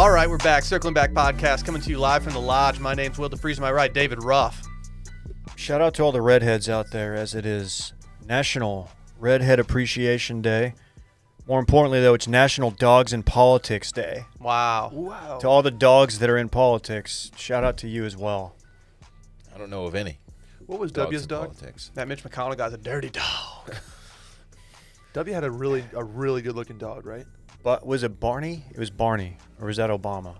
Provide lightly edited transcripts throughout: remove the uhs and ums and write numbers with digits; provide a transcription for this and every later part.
All right, we're back. Circling Back podcast coming to you live from the lodge. My name's Will DeFreeze. To my right, David Ruff. Shout out to all the redheads out there, as it is National Redhead Appreciation Day. More importantly, though, it's National Dogs in Politics Day. Wow. To all the dogs that are in politics, shout out to you as well. I don't know of any. What was Dogs W's in dog? politics. That Mitch McConnell guy's a dirty dog. W had a really good looking dog, right? But was it Barney? It was Barney, or was that Obama?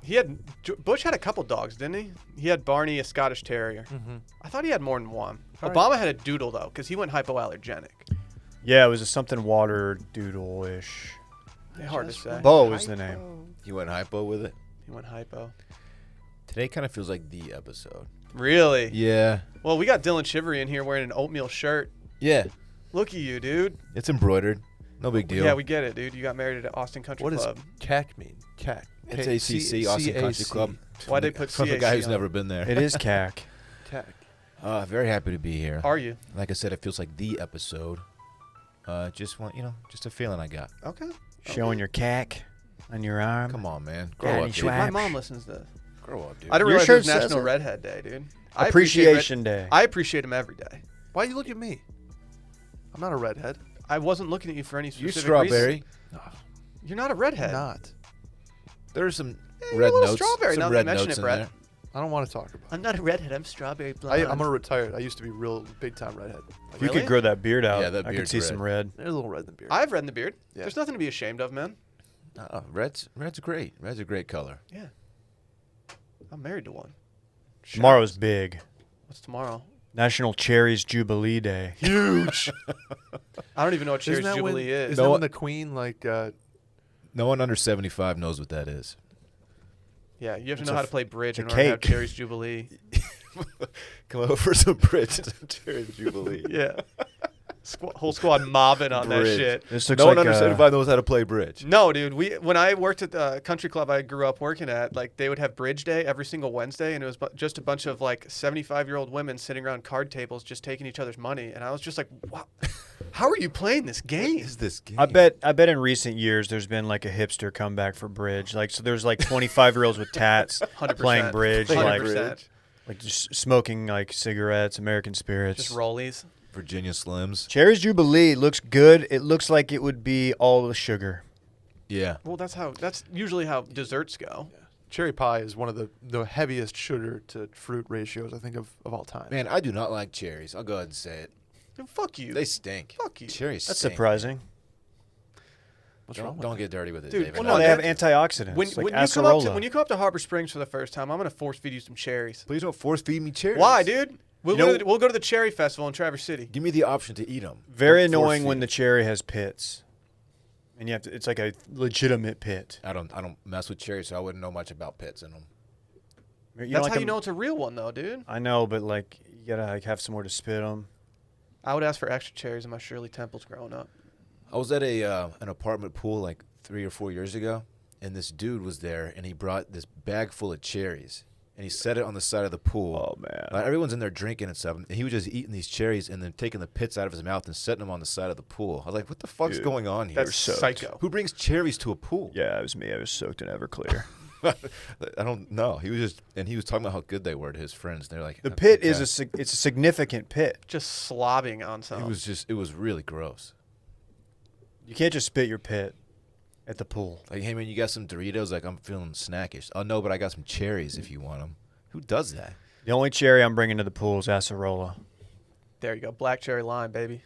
Bush had a couple dogs, didn't he? He had Barney, a Scottish Terrier. Mm-hmm. I thought he had more than one. All Obama had a doodle though, because he went hypoallergenic. Yeah, it was a something water doodle-ish. Hard to say. Bo was the name. You went hypo with it? He went hypo. Today kind of feels like the episode. Really? Yeah. Well, we got Dillon Shivery in here wearing an oatmeal shirt. Yeah. Look at you, dude. It's embroidered. No big deal. Yeah, we get it, dude. You got married at Austin Country What Club. does CAC mean? CAC. It's ACC, Austin Country Club. Why'd they put From the CAC guy who's on? never been there. It is CAC. CAC. Very happy to be here. Are you? Like I said, it feels like the episode. Just a feeling I got. Okay. Showing your CAC on your arm. Come on, man. Grow Daddy up, dude. swag. My mom listens to this. Grow up, dude. I didn't Your realize it shirt was says National it. Redhead Day, dude. Appreciation Day. I appreciate him every day. Why you look at me? I'm not a redhead. I wasn't looking at you for any You're specific strawberry. reason. You're not a redhead. Not. There's some you're red a little notes. strawberry, Some now that red you mention notes it, in Brett. there. I don't want to talk about it. I'm not a redhead. I'm strawberry blonde. I'm a retired. I used to be real big time redhead. If you Really? could grow that beard out, Yeah, that I could beard's see red. some red. There's a little red in the beard. I have red in the beard. Yeah. There's nothing to be ashamed of, man. Red's great. Red's a great color. Yeah. I'm married to one. Tomorrow's big. What's tomorrow? National Cherries Jubilee Day. Huge. I don't even know what Cherries Isn't that Jubilee when, is. Isn't No, that when the queen No one under 75 knows what that is. Yeah, you have to It's know a how to play bridge in it's a order to have cake. Cherries Jubilee. Come over for some bridge and some Cherry Jubilee. Yeah. Whole squad mobbing on that Bridge. shit. This looks No like one under 75 knows how to play bridge. No, dude. When I worked at the country club I grew up working at, like they would have bridge day every single Wednesday, and it was just a bunch of like 75-year-old women sitting around card tables just taking each other's money, and I was just like, wow, how are you playing this game? What is this game? I bet in recent years there's been like a hipster comeback for bridge. Like so there's like 25-year-olds with tats 100%. playing bridge, 100%. like just smoking like cigarettes, American spirits. Just rollies. Virginia Slims. Cherries Jubilee looks good. It looks like it would be all the sugar. Yeah. Well, that's usually how desserts go. cherry pie is one of the heaviest sugar to fruit ratios I think of all time. Man, I do not like cherries. I'll go ahead and say it. Dude, fuck you. They stink. Fuck you. Cherries That's stink. surprising. What's wrong with Don't get dirty with it, Dude, David. well, No, no, they have that- antioxidants. When, like when, you acerola. when you come up to Harbor Springs for the first time, I'm gonna force feed you some cherries. Please don't force feed me cherries. Why, dude? We'll You know- we'll go to the cherry festival in Traverse City. Give me the option to eat them. Very annoying when the cherry has pits, and you have to. It's like a legitimate pit. I don't mess with cherries, so I wouldn't know much about pits in them. That's how you know it's a real one, though, dude. I know, but like you gotta like have somewhere to spit them. I would ask for extra cherries in my Shirley Temples growing up. I was at an apartment pool like 3 or 4 years ago, and this dude was there, and he brought this bag full of cherries, and he set it on the side of the pool. Oh man. Like, everyone's in there drinking and stuff, and he was just eating these cherries and then taking the pits out of his mouth and setting them on the side of the pool. I was like, what the fuck's Dude, going on here? That's soaked. psycho. Who brings cherries to a pool? Yeah, it was me. I was soaked in Everclear. I don't know. He was talking about how good they were to his friends. They're like, The pit okay. is it's a significant pit. Just slobbing on something. It was really gross. You can't just spit your pit at the pool. Like, hey man, you got some Doritos? Like, I'm feeling snackish. Oh no, but I got some cherries if you want them. Who does that? The only cherry I'm bringing to the pool is acerola. There you go. Black cherry lime, baby.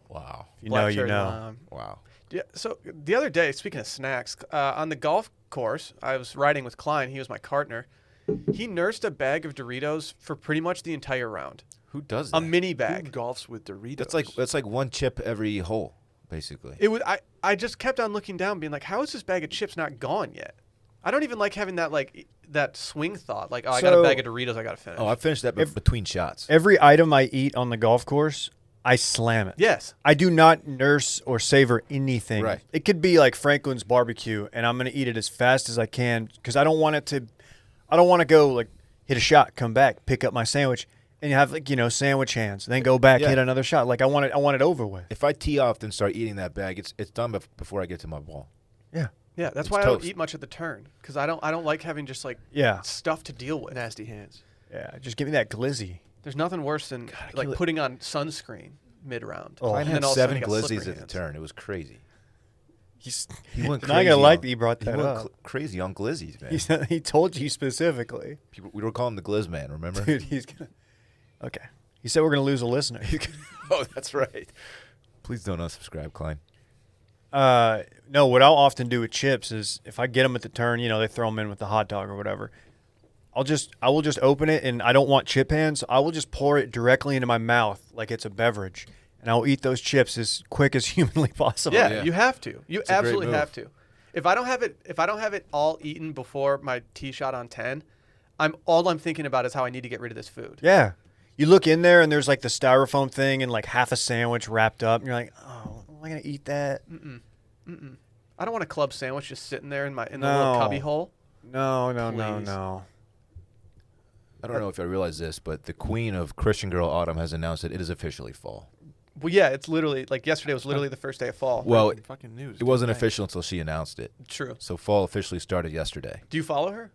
Wow, If you Black know, you cherry know. lime. wow. Yeah, so the other day, speaking of snacks, on the golf course, I was riding with Klein. He was my partner. He nursed a bag of Doritos for pretty much the entire round. Who does that? A mini Who bag. golfs with Doritos? That's like one chip every hole, basically. It was. I just kept on looking down, being like, "How is this bag of chips not gone yet?" I don't even like having that swing thought. Like, oh, I got a So- bag of Doritos, I got to finish. Oh, I finished that between shots. Every item I eat on the golf course, I slam it. Yes. I do not nurse or savor anything. Right. It could be like Franklin's barbecue, and I'm going to eat it as fast as I can because I don't want to go like hit a shot, come back, pick up my sandwich, and you have sandwich hands, then go back, Yeah. hit another shot. Like I want it over with. If I tee off and start eating that bag, it's done before I get to my ball. Yeah. Yeah, that's It's why I don't toast. eat much at the turn because I don't like having just like Yeah. stuff to deal with. Nasty hands. Yeah. Just give me that glizzy. There's nothing worse than like kill it. putting on sunscreen mid round. Oh. I And had then all of a sudden 7 you got glizzies slippery at the hands. turn. It was crazy. He's He went not crazy. gonna like on- that you brought that he went up. crazy on glizzies, man. He told you specifically. People, we were calling him the Glizz Man, remember? Dude, he's gonna. Okay. He said we're gonna lose a listener. Oh, that's right. Please don't unsubscribe, Klein. No, what I'll often do with chips is if I get them at the turn, they throw them in with the hot dog or whatever. I will just open it, and I don't want chip hands. So I will just pour it directly into my mouth like it's a beverage, and I'll eat those chips as quick as humanly possible. Yeah, Yeah. you have to. You It's a great absolutely move. have to. If I don't have it all eaten before my tee shot on 10, all I'm thinking about is how I need to get rid of this food. Yeah. You look in there, and there's like the styrofoam thing and like half a sandwich wrapped up, and you're like, oh, am I gonna eat that? I don't want a club sandwich just sitting there in the No. little cubby hole. No. Please. I don't know if I realize this, but the queen of Christian Girl Autumn has announced that it is officially fall. Well, yeah, it's literally like yesterday was literally the first day of fall. Well, Fucking news. it wasn't Dang. official until she announced it. True. So fall officially started yesterday. Do you follow her?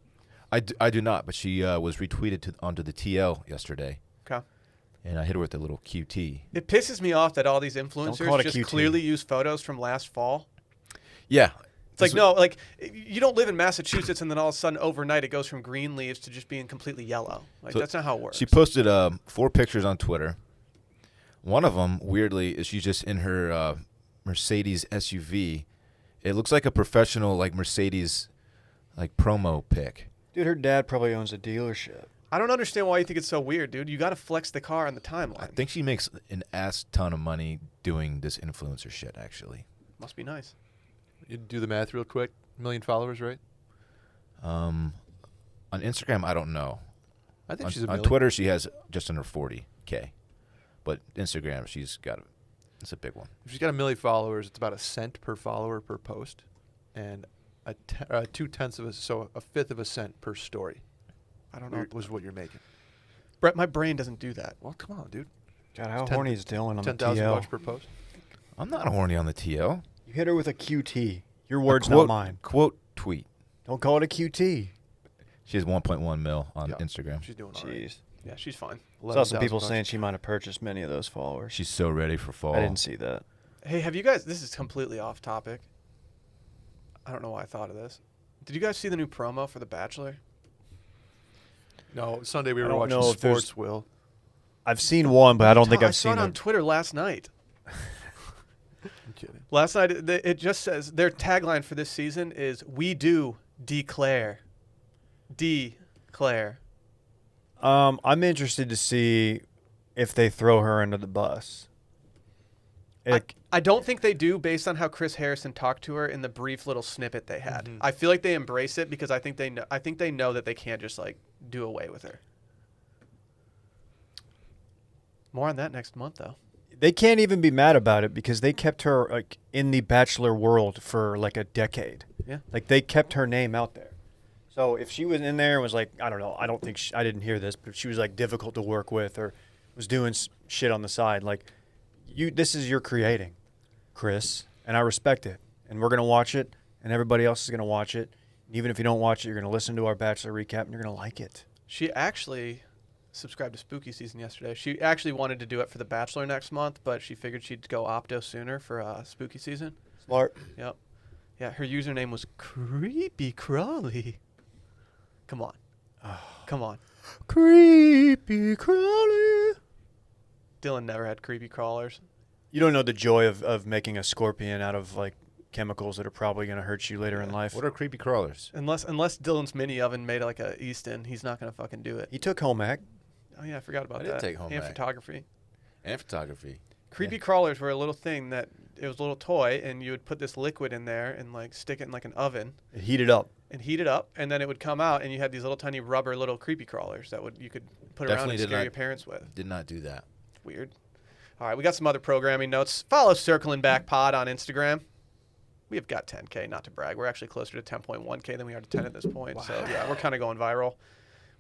I do not, but she was retweeted onto the TL yesterday, Okay. and I hit her with a little QT. It pisses me off that all these call it influencers a just QT. clearly use photos from last fall. Yeah. It's like, no, like you don't live in Massachusetts and then all of a sudden overnight it goes from green leaves to just being completely yellow. Like So that's not how it works. She posted 4 pictures on Twitter. One of them, weirdly, is she's just in her Mercedes SUV. It looks like a professional like Mercedes like promo pic. Dude, her dad probably owns a dealership. I don't understand why you think it's so weird, dude. You got to flex the car on the I timeline. think she makes an ass ton of money doing this influencer shit, actually. Must be nice. You do the math real quick. 1 million followers, right? On Instagram, I don't know. I think On, she's a on million. Twitter, she has just under 40K. But Instagram, it's a big one. If she's got 1 million followers, it's about a cent per follower per post, and 2/10 of a fifth of a cent per story. I don't know. Was what you're making. Brett, my brain doesn't do that. Well, come on, dude. God, how It's 10 horny is Dillon on the 10,000 bucks TL? per post. I'm not horny on the TL. You hit her with a QT. Your words, A quote, not mine. Quote tweet. Don't call it a QT. She has 1.1 mil on Yeah. Instagram. She's doing all right. Jeez. Yeah, she's fine. Saw some 11,000 people bucks. saying she might have purchased many of those followers. She's so ready for fall. I didn't see that. Hey, have you guys? This is completely off topic. I don't know why I thought of this. Did you guys see the new promo for The Bachelor? No, Sunday we I were don't watching know if there's- sports, Will. I've seen one, but I don't think I I've saw seen it on it. Twitter last night. I'm kidding. Last night, it just says their tagline for this season is "We do declare, declare." I'm interested to see if they throw her under the bus. I don't think they do, based on how Chris Harrison talked to her in the brief little snippet they had. Mhm. I feel like they embrace it because I think they know. I think they know that they can't just like do away with her. More on that next month, though. They can't even be mad about it because they kept her like in the Bachelor world for like a decade. Yeah. Like they kept her name out there. So if she was in there and was like, I don't know, I don't think I didn't hear this, but if she was like difficult to work with or was doing shit on the side, like this is your creating, Chris, and I respect it. And we're gonna watch it, and everybody else is gonna watch it. And even if you don't watch it, you're gonna listen to our Bachelor recap, and you're gonna like it. She actually subscribed to Spooky Season yesterday. She actually wanted to do it for The Bachelor next month, but she figured she'd go Opto sooner for Spooky Season. Smart. Yep. Yeah, her username was Creepy Crawly. Come on. Come on. Creepy crawly. Dillon never had creepy crawlers. You don't know the joy of making a scorpion out of like chemicals that are probably going to hurt you later in life. What are creepy crawlers? Unless Dillon's mini oven made like a Easton, he's not going to fucking do it. He took home ec. Oh, yeah, I forgot about I did that. take home And ec. photography. And photography. Creepy crawlers were a little thing that it was a little toy, and you would put this liquid in there and like stick it in like an oven It heated up. and heat it up, and then it would come out, and you had these little tiny rubber little creepy crawlers that you could put around Definitely and did scare not- your parents with. Did not do that. Weird. All right, we got some other programming notes. Follow Circling Back Pod on Instagram. We have got 10K, not to brag. We're actually closer to 10.1K than we are to 10 at this point. So, yeah, we're kind of going viral.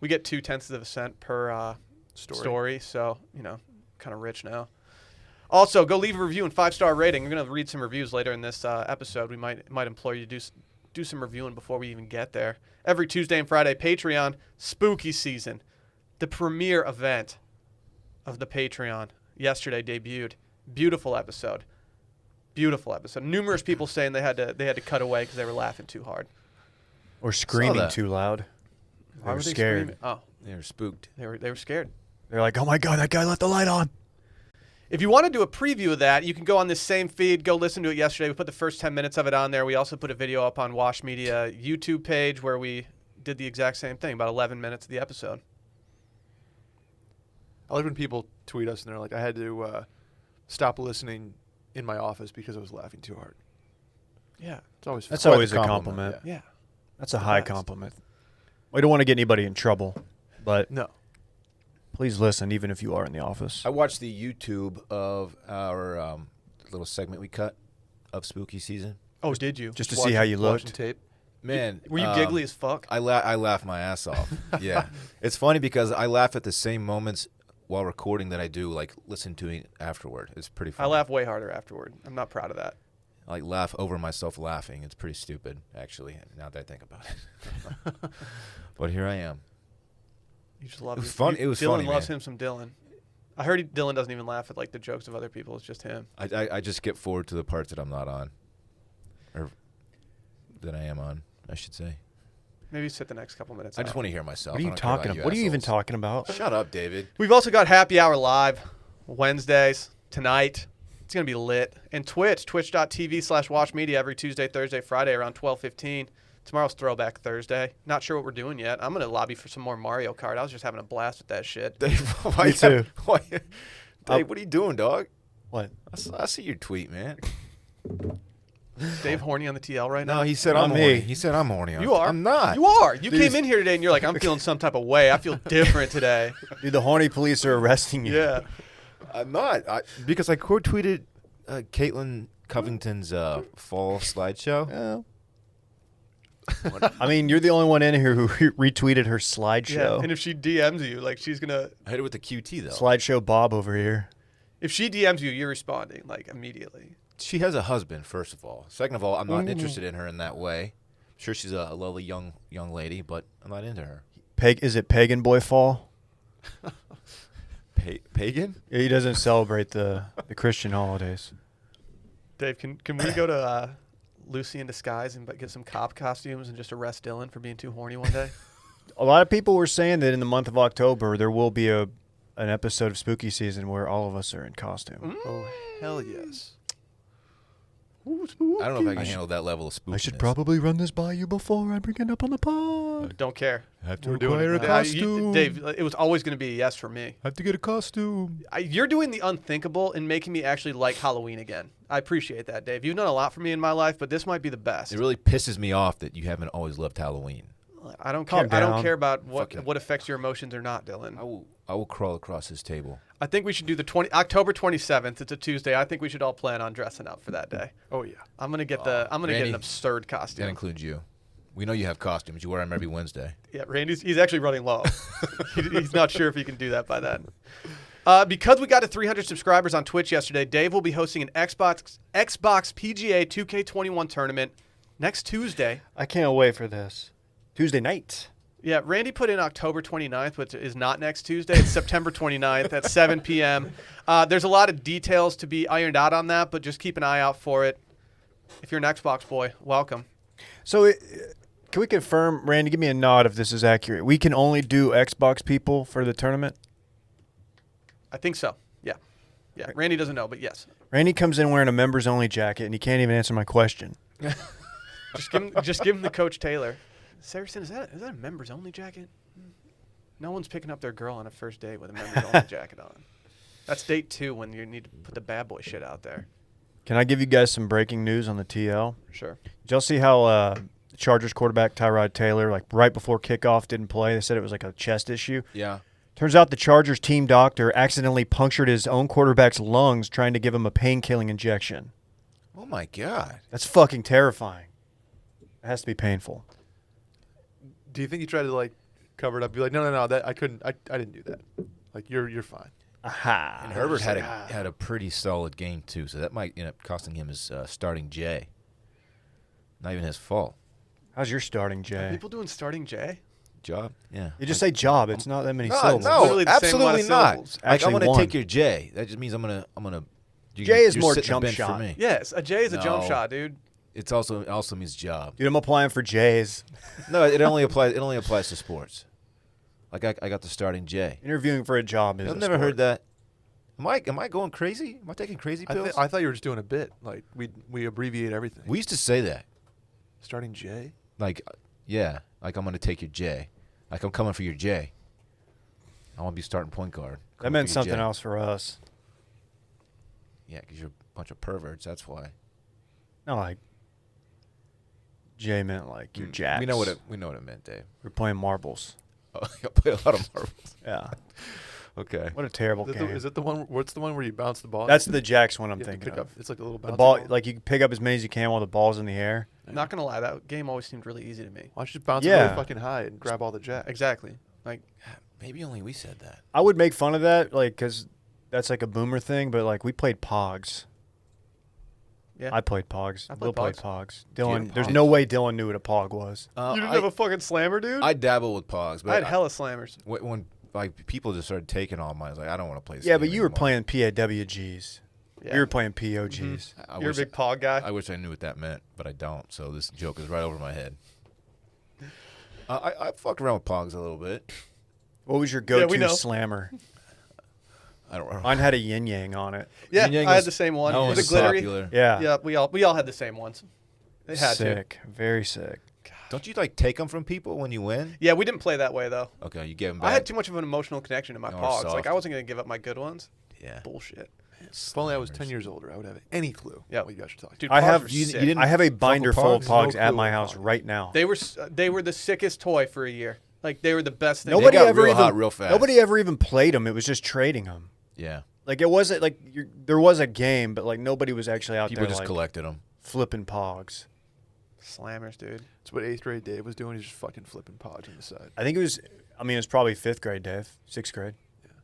We get 0.2% per story. So, kind of rich now. Also, go leave a review and 5-star rating. We're going to read some reviews later in this episode. We might implore you to do some reviewing before we even get there. Every Tuesday and Friday, Patreon, spooky season. The premiere event of the Patreon yesterday debuted. Beautiful episode. Beautiful episode. Numerous people saying they had to cut away because they were laughing too hard. Or screaming that. too loud. Why were they scared. screaming? Oh, They were spooked. they were scared. They're like, oh my God, that guy left the light on. If you want to do a preview of that, you can go on this same feed. Go listen to it yesterday. We put the first 10 minutes of it on there. We also put a video up on Wash Media YouTube page where we did the exact same thing, about 11 minutes of the episode. I like when people tweet us and they're like, I had to stop listening in my office because I was laughing too hard. Yeah. It's always fun. That's Quite always the a compliment. compliment. Yeah. That's a high best. compliment. We don't want to get anybody in trouble, but No. please listen, even if you are in the office. I watched the YouTube of our little segment we cut of spooky season. Oh, did you? Just to see how you Watching looked. tape. Man, Were you giggly as fuck? I laugh my ass off. Yeah, it's funny because I laugh at the same moments while recording that I do like listen to it afterward. It's pretty I funny. laugh way harder afterward. I'm not proud of that. I like laugh over myself laughing. It's pretty stupid, actually. Now that I think about it. But here I am. You just love It was it. fun- it was Dillon funny, loves man. him some Dillon. I heard Dillon doesn't even laugh at like the jokes of other people. It's just him. I just skip forward to the parts that I'm not on, or that I am on, I should say. Maybe sit the next couple minutes. I just out. want to hear myself. What are you I don't care talking about about? What are you even assholes. talking about? Shut up, David. We've also got Happy Hour Live Wednesdays tonight. It's going to be lit. And Twitch, twitch.tv/watchmedia every Tuesday, Thursday, Friday around 12:15. Tomorrow's Throwback Thursday. Not sure what we're doing yet. I'm going to lobby for some more Mario Kart. I was just having a blast with that shit. Dave, why Me you- too. why- Dave, what are you doing, dog? What? I see your tweet, man. Dave Horny on the TL right now? No, he said Not I'm me. horny. He said I'm horny. You are. I'm not. You are. You Dude, came in here today and you're like, I'm feeling some type of way. I feel different today. Dude, the horny police are arresting you. Yeah. I'm not. Because I quote tweeted Caitlin Covington's fall slideshow. Yeah. I mean, you're the only one in here who retweeted her Yeah. slideshow. And if she DMs you, like she's going to, I hit it with the QT though. Slideshow Bob over here. if she DMs you, you're responding like immediately. She has a husband, first of all. Second of all, I'm not interested in her in that way. I'm sure she's a lovely young lady, but I'm not into her. Is it Pagan Boy Fall? Pagan? Yeah, he doesn't celebrate the Christian holidays. Dave, can we go to Lucy in Disguise and get some cop costumes and just arrest Dillon for being too horny one day? A lot of people were saying that in the month of October there will be an episode of Spooky Season where all of us are in costume. Oh, hell yes. I don't know if I can handle that level of spookiness. I should probably run this by you before I bring it up on the pod. Don't care. have to We're doing acquire it a now. costume. Dave, it was always going to be a yes for me. have to get a costume. You're doing the unthinkable and making me actually like Halloween again. I appreciate that, Dave. You've done a lot for me in my life, but this might be the best. It really pisses me off that you haven't always loved Halloween. I don't Calm care. I don't down. care about Fucking- what affects your emotions or not, Dillon. I will crawl across his table. I think we should do the October 27th. It's a Tuesday. I think we should all plan on dressing up for that day. Oh, yeah. I'm gonna get get Randy, an absurd That costume. includes you. We know you have costumes. You wear them every Wednesday. Yeah, Randy's he's actually running low. He's not sure if he can do that by then. Because we got to 300 subscribers on Twitch yesterday, Dave will be hosting an Xbox PGA 2K21 tournament next Tuesday. I can't wait for this. Tuesday night. Yeah, Randy put in October 29th, which is not next Tuesday. It's September 29th at 7 p.m. There's a lot of details to be ironed out on that, but just keep an eye out for it. If you're an Xbox boy, welcome. So can we confirm, Randy, give me a nod if this is accurate. We can only do Xbox people for the tournament? I think so. Yeah. Yeah. Randy doesn't know, but yes. Randy comes in wearing a members only jacket and he can't even answer my question. Just give him the Coach Taylor. Saracen, is that a members only jacket? No one's picking up their girl on a first date with a members only jacket on. That's date 2 when you need to put the bad boy shit out there. Can I give you guys some breaking news on the TL? Sure. Did y'all see how the Chargers quarterback Tyrod Taylor, like right before kickoff, didn't play? They said it was like a chest issue. Yeah. Turns out the Chargers team doctor accidentally punctured his own quarterback's lungs trying to give him a pain-killing injection. Oh my God. That's fucking terrifying. It has to be painful. Do you think he tried to, like, cover it up? Be like, no, that I couldn't. I didn't do that. Like, you're fine. Aha. And Herbert had a pretty solid game too, so that might end up costing him his starting J. Not even his fault. How's your starting Are J? people doing starting J? Job. Yeah. You just say job. It's not that many No, syllables. no, Literally the same amount absolutely of not. syllables. Like Actually, I'm gonna one. take your J. That just means I'm gonna. J is you're more sitting a jump bench shot. For me. Yes, a J is a jump No. shot, dude. It also means job. Dude, I'm applying for J's. No, it only applies to sports. Like I got the starting J. Interviewing for a job is I've a never sport. heard that. Am I going crazy? Am I taking crazy pills? I thought you were just doing a bit. Like we abbreviate everything. We used to say that. Starting J. Like, yeah. Like I'm gonna take your J. Like I'm coming for your J. I want to be starting point guard. That Coming meant for your something J. else for us. Yeah, because you're a bunch of perverts. That's why. No, like J meant like your jacks. We know what it meant, Dave. We're playing marbles. Oh, I play a lot of marbles. Yeah. Okay. What a terrible game. Is it the one? What's the one where you bounce the ball? That's the jacks one I'm You have to thinking pick of. up. It's like a little The bouncy ball, like you can pick up as many as you can while the ball's in the air. Not gonna lie, that game always seemed really easy to me. Why don't you just bounce it Yeah. really fucking high and grab all the jacks? Exactly. Like, Maybe only we said that. I would make fun of that, like, because that's like a boomer thing, but like we played Pogs. yeah. I played Pogs. I Will played played Pogs. Dylan, Yeah, there's Pogs. no way Dylan knew what a Pog was. you didn't have a fucking slammer, dude? I dabble with Pogs, but I had hella slammers. when like people just started taking all mine, I was like, I don't want to play this Yeah, game but you were anymore. playing PAWGs. Yeah. You were playing POGs. I You're a wish- big pog guy. I wish I knew what that meant, but I don't. So this joke is right over my head. I fucked around with Pogs a little bit. What was your we go-to know. slammer? I don't. Mine had a yin yang on it. Yeah, Yin Yang I had was- the same one. that Was was it glittery? popular. Yeah. Yeah, we all had the same ones. They had to. Sick. Very sick. Don't you like take them from people when you win? Yeah, we didn't play that way though. Okay, you give them back. I had too much of an emotional connection to my Or pogs. soft. Like I wasn't gonna give up my good ones. Yeah. Bullshit. If only I was 10 years older, I would have any clue. Yeah. what you guys are talking. Dude, I pogs have were you sick. didn't- I have a binder with full of Pogs? Pogs No at clue my what house Pogs. right now. They were the sickest toy for a year. Like they were the best thing. Nobody got ever real even hot real fast. Nobody ever even played them. It was just trading them. Yeah. Like it wasn't like there was a game, but like nobody was actually out People there just like collected them. flipping Pogs. Slammers, dude. That's what 8th grade Dave was doing. He's just fucking flipping pods on the side. I think it was. I mean, it was probably 5th grade, Dave. 6th grade.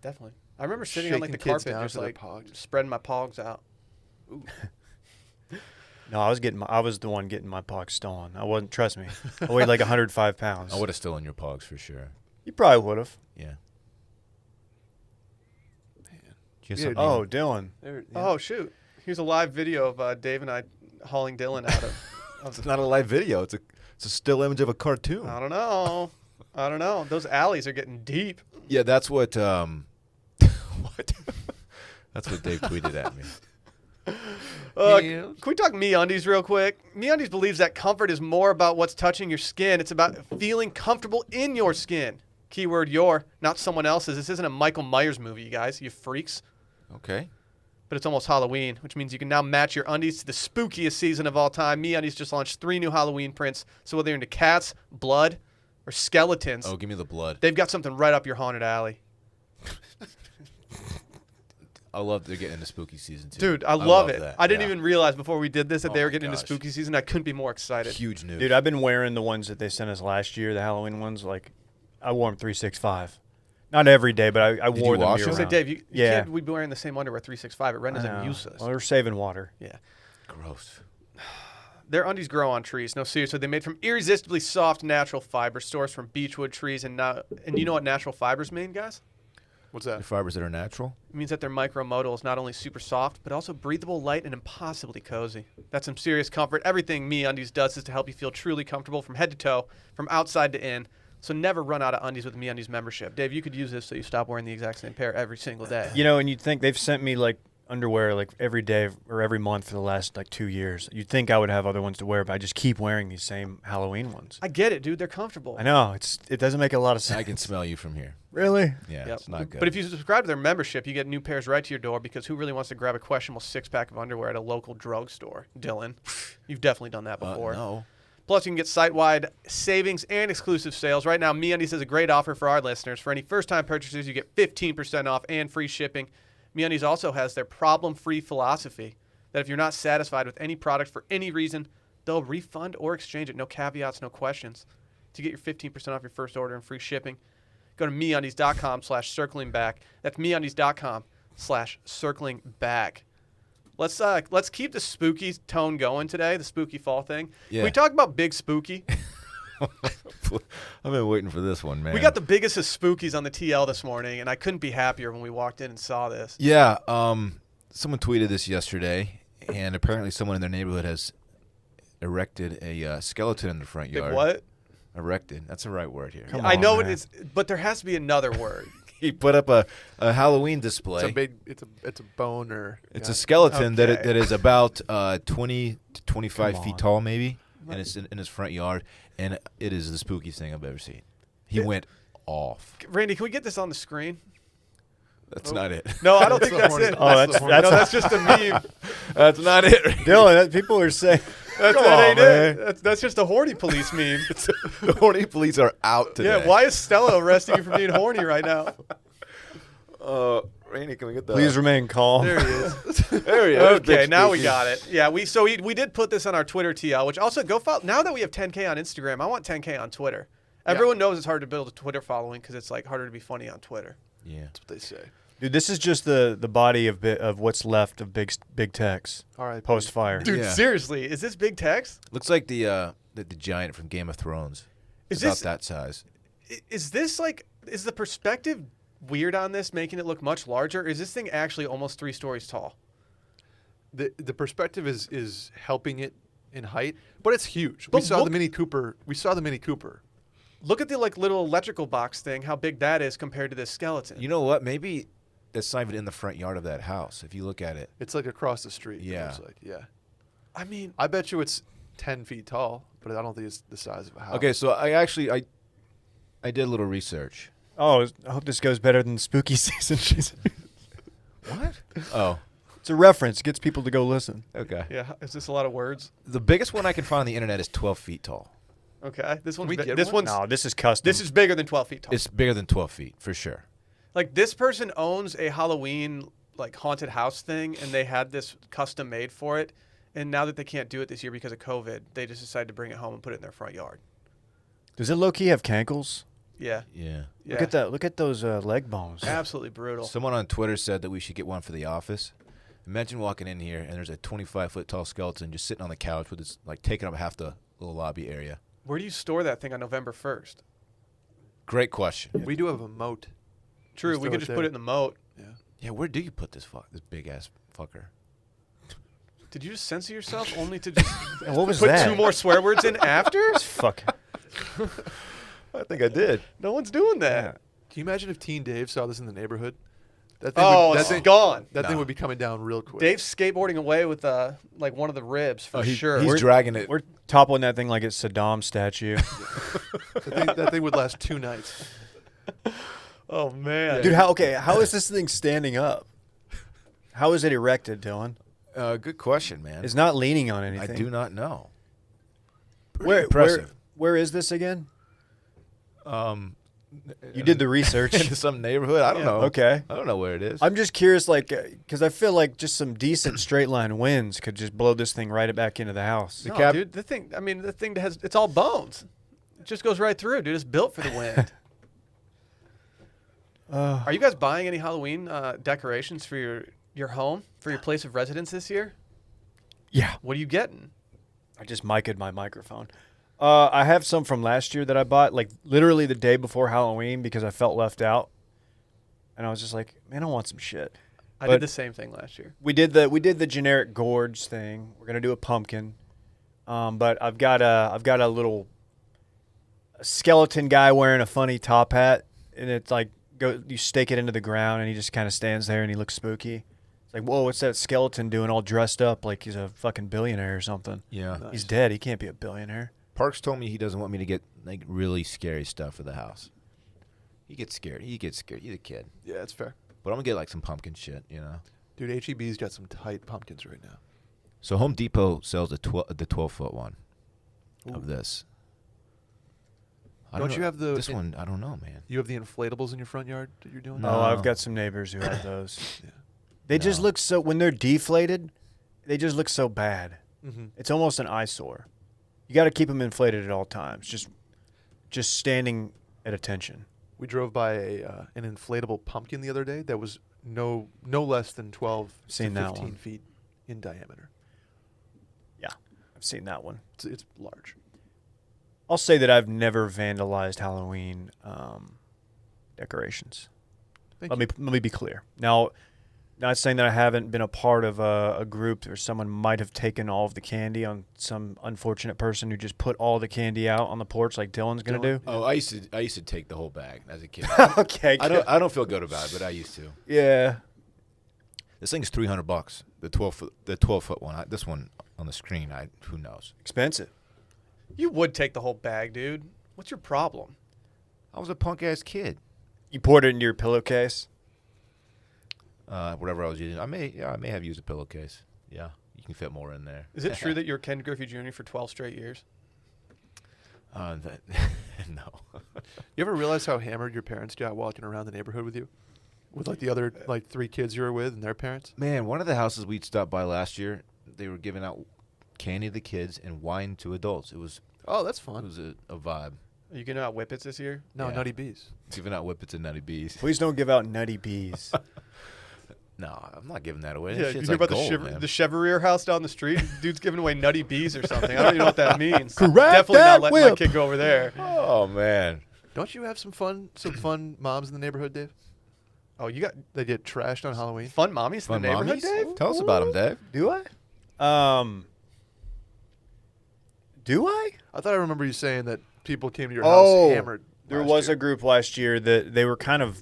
Definitely. I remember sitting on like the Shaking kids carpet, down just to their like pogs. spreading my pogs out. No, I was the one getting my Pogs stolen. I wasn't. Trust me. I weighed like 105 pounds. I would have stolen your Pogs for sure. You probably would have. Yeah. Man. Do you have Yeah, something- Oh, Dylan. There, Oh shoot! Here's a live video of Dave and I hauling Dillon out of. It's not a live video. It's a still image of a cartoon. I don't know. I don't know. Those alleys are getting deep. Yeah, that's what what? That's what Dave tweeted at me. Can we talk MeUndies real quick? MeUndies believes that comfort is more about what's touching your skin. It's about feeling comfortable in your skin. Keyword your, not someone else's. This isn't a Michael Myers movie, you guys, you freaks. Okay. But it's almost Halloween, which means you can now match your undies to the spookiest season of all time. MeUndies just launched 3 new Halloween prints. So whether you're into cats, blood, or skeletons, Oh, give me the blood. they've got something right up your haunted alley. I love they're getting into spooky season too. Dude, I love it. that. I didn't Yeah. even realize before we did this that Oh they were my getting into gosh. spooky season. I couldn't be more excited. Huge news. Dude, I've been wearing the ones that they sent us last year, the Halloween ones. Like, I wore them 365. Not every day, but I Did wore you them wash year them? I said, round. Dave, you Yeah. can't be wearing the same underwear 365. It renders I them know. useless. Well, we're saving water. Yeah. Gross. Their undies grow on trees. No, seriously, they're made from irresistibly soft natural fiber sourced from beechwood trees. And you know what natural fibers mean, guys? What's The that? fibers that are natural. It means that their micromodal is not only super soft, but also breathable, light, and impossibly cozy. That's some serious comfort. Everything MeUndies does is to help you feel truly comfortable from head to toe, from outside to in. So never run out of undies with MeUndies membership. Dave, you could use this so you stop wearing the exact same pair every single day. You know, and you'd think they've sent me like underwear like every day or every month for the last like 2 years. You'd think I would have other ones to wear, but I just keep wearing these same Halloween ones. I get it, dude. They're comfortable. I know it doesn't make a lot of sense. I can smell you from here. Really? Yeah, Yep. it's not good. But if you subscribe to their membership, you get new pairs right to your door because who really wants to grab a questionable 6-pack of underwear at a local drugstore? Dylan, you've definitely done that before. No. Plus, you can get site-wide savings and exclusive sales. Right now, MeUndies has a great offer for our listeners. For any first-time purchasers, you get 15% off and free shipping. MeUndies also has their problem-free philosophy that if you're not satisfied with any product for any reason, they'll refund or exchange it. No caveats, no questions. To get your 15% off your first order and free shipping, go to MeUndies.com/circlingback. That's MeUndies.com/circlingback. Let's keep the spooky tone going today, the spooky fall thing. Yeah. Can we talk about Big Spooky? I've been waiting for this one, man. We got the biggest of spookies on the TL this morning, and I couldn't be happier when we walked in and saw this. Yeah, someone tweeted this yesterday, and apparently someone in their neighborhood has erected a skeleton in the front yard. What? Erected. That's the right word here. Come I know on, it man. is, but there has to be another word. He put up a Halloween display. It's a bone or It's a skeleton that Okay. that is about 20 to 25 Come feet on. tall, maybe, and it's in his front yard, and it is the spookiest thing I've ever seen. He went off. Randy, can we get this on the screen? That's not it. No, I don't think the that's horny- it. Oh, that's- the horny- no, that's just a meme. That's not it. Dylan, people are saying. That's, Come that on, ain't man. it. That's just a horny police meme. The horny police are out today. Yeah, why is Stella arresting you for being horny right now? Randy, can we get that? Please remain calm. There he is. There he is. Okay, Big now we spooky. got it. Yeah, we did put this on our Twitter TL, which also go follow. Now that we have 10K on Instagram, I want 10K on Twitter. Everyone knows it's hard to build a Twitter following because it's like harder to be funny on Twitter. Yeah. That's what they say. Dude, this is just the body of what's left of big techs All right. post fire. Dude, Yeah. seriously, is this big text? Looks like the giant from Game of Thrones. Is About this that size. is this like is the perspective weird on this, making it look much larger? Or is this thing actually almost 3 stories tall? The perspective is helping it in height, but it's huge. But we saw look- the Mini Cooper. We saw the Mini Cooper. Look at the like little electrical box thing, how big that is compared to this skeleton. You know what? Maybe that's not even in the front yard of that house. If you look at it. It's like across the street. Yeah. It looks like. Yeah. I mean, I bet you it's 10 feet tall, but I don't think it's the size of a house. Okay, so I did a little research. Oh, I hope this goes better than spooky season. What? Oh, It's a reference. It gets people to go listen. okay. yeah, is this a lot of words? The biggest one I can find on the internet is 12 feet tall. Okay, this one's we bi- get this one? one's No, this is custom. this is bigger than 12 feet tall. It's bigger than 12 feet for sure. Like this person owns a Halloween like haunted house thing, and they had this custom made for it. And now that they can't do it this year because of COVID, they just decided to bring it home and put it in their front yard. Does it low key have cankles? Yeah, Yeah. yeah. Look at that. Look at those leg bones. Absolutely brutal. Someone on Twitter said that we should get one for the office. Imagine walking in here and there's a 25-foot tall skeleton just sitting on the couch with its like taking up half the little lobby area. Where do you store that thing on November 1st? Great question. We do have a moat. True, Just we throw could it just there. put it in the moat. Yeah. Yeah, where do you put this big ass fucker? Did you just censor yourself only to just What was put that? 2 more swear words in after? Fuck. I think I did. No one's doing that. Yeah. Can you imagine if Teen Dave saw this in the neighborhood? That thing Oh, would, it's that thing, gone. that thing No. would be coming down real quick. Dave's skateboarding away with like one of the ribs for sure. He's dragging it. We're toppling that thing like it's Saddam statue. that thing would last 2 nights. Oh man, Dude, how is this thing standing up? How is it erected, Dylan? Good question, man. It's not leaning on I anything. do not know. Where, impressive. where is this again? You You did the research. in some neighborhood. I don't know. Okay. I don't know where it is. I'm just curious, like, because I feel like just some decent straight line winds could just blow this thing right back into the house. no, cap- dude, the thing. I mean, the thing has it's all bones. It just goes right through, dude. It's built for the wind. Are you guys buying any Halloween decorations for your home, for your place of residence this year? Yeah. What are you getting? I just mic'd my microphone. I have some from last year that I bought, like literally the day before Halloween because I felt left out, and I was just like, man, I want some shit. I But- did the same thing last year. We did the generic gorge thing. We're gonna do a pumpkin, but I've got a little skeleton guy wearing a funny top hat, and it's like you stake it into the ground, and he just kind of stands there, and he looks spooky. It's like, whoa, what's that skeleton doing all dressed up like he's a fucking billionaire or something? yeah. Nice. He's dead. He can't be a billionaire. Parks told me he doesn't want me to get like really scary stuff for the house. He gets scared. He's a kid. Yeah, that's fair. But I'm gonna get like some pumpkin shit, you know. Dude, HEB's got some tight pumpkins right now. So Home Depot sells the 12-foot one of Ooh. this. I Don't know- you have the- this one? I don't know, man. You have the inflatables in your front yard that you're doing? No. Oh, I've got some neighbors who have those. Yeah. They just No. look so when they're deflated, they just look so bad. Mm-hmm. It's almost an eyesore. You got to keep them inflated at all times. Just standing at attention. We drove by an inflatable pumpkin the other day that was no less than 12 Seen to that 15 one. feet in diameter. Yeah, I've seen that one. It's large. I'll say that I've never vandalized Halloween decorations. Let me be clear. Now, not saying that I haven't been a part of a group or someone might have taken all of the candy on some unfortunate person who just put all the candy out on the porch like Dillon's gonna do. Oh, I used to take the whole bag as a kid. Okay, I don't feel good about it, but I used to. Yeah. This thing's $300. The 12-foot one. This one on the screen. Who knows? Expensive. You would take the whole bag, dude. What's your problem? I was a punk ass kid. You poured it into your pillowcase. Whatever I was using, I may have used a pillowcase. Yeah, you can fit more in there. Is it true that you were Ken Griffey Jr. for 12 straight years? No. You ever realize how hammered your parents got walking around the neighborhood with you? With like the other like 3 kids you were with and their parents? Man, one of the houses we'd stopped by last year, they were giving out candy to the kids and wine to adults. It was Oh, that's it fun. was a vibe. Are you giving out whippets this year? No, Yeah. Nutty Bees. Giving out whippets and nutty bees. Please don't give out Nutty Bees. No, I'm not giving that away. Yeah, That you shit's hear like about gold, the man. Chevalier house down the street? Dude's giving away nutty bees or something. I don't even know what that means. Correct Definitely that not letting my whip. kid go over there. Oh man. Don't you have some fun moms in the neighborhood, Dave? Oh, you got They get trashed on Halloween. fun mommies Fun in the neighborhood, mommies? Dave? Tell us about them, Dave. Do I? Do I? I thought I remember you saying that people came to your Oh, house hammered. There last was year. a group last year that they were I'm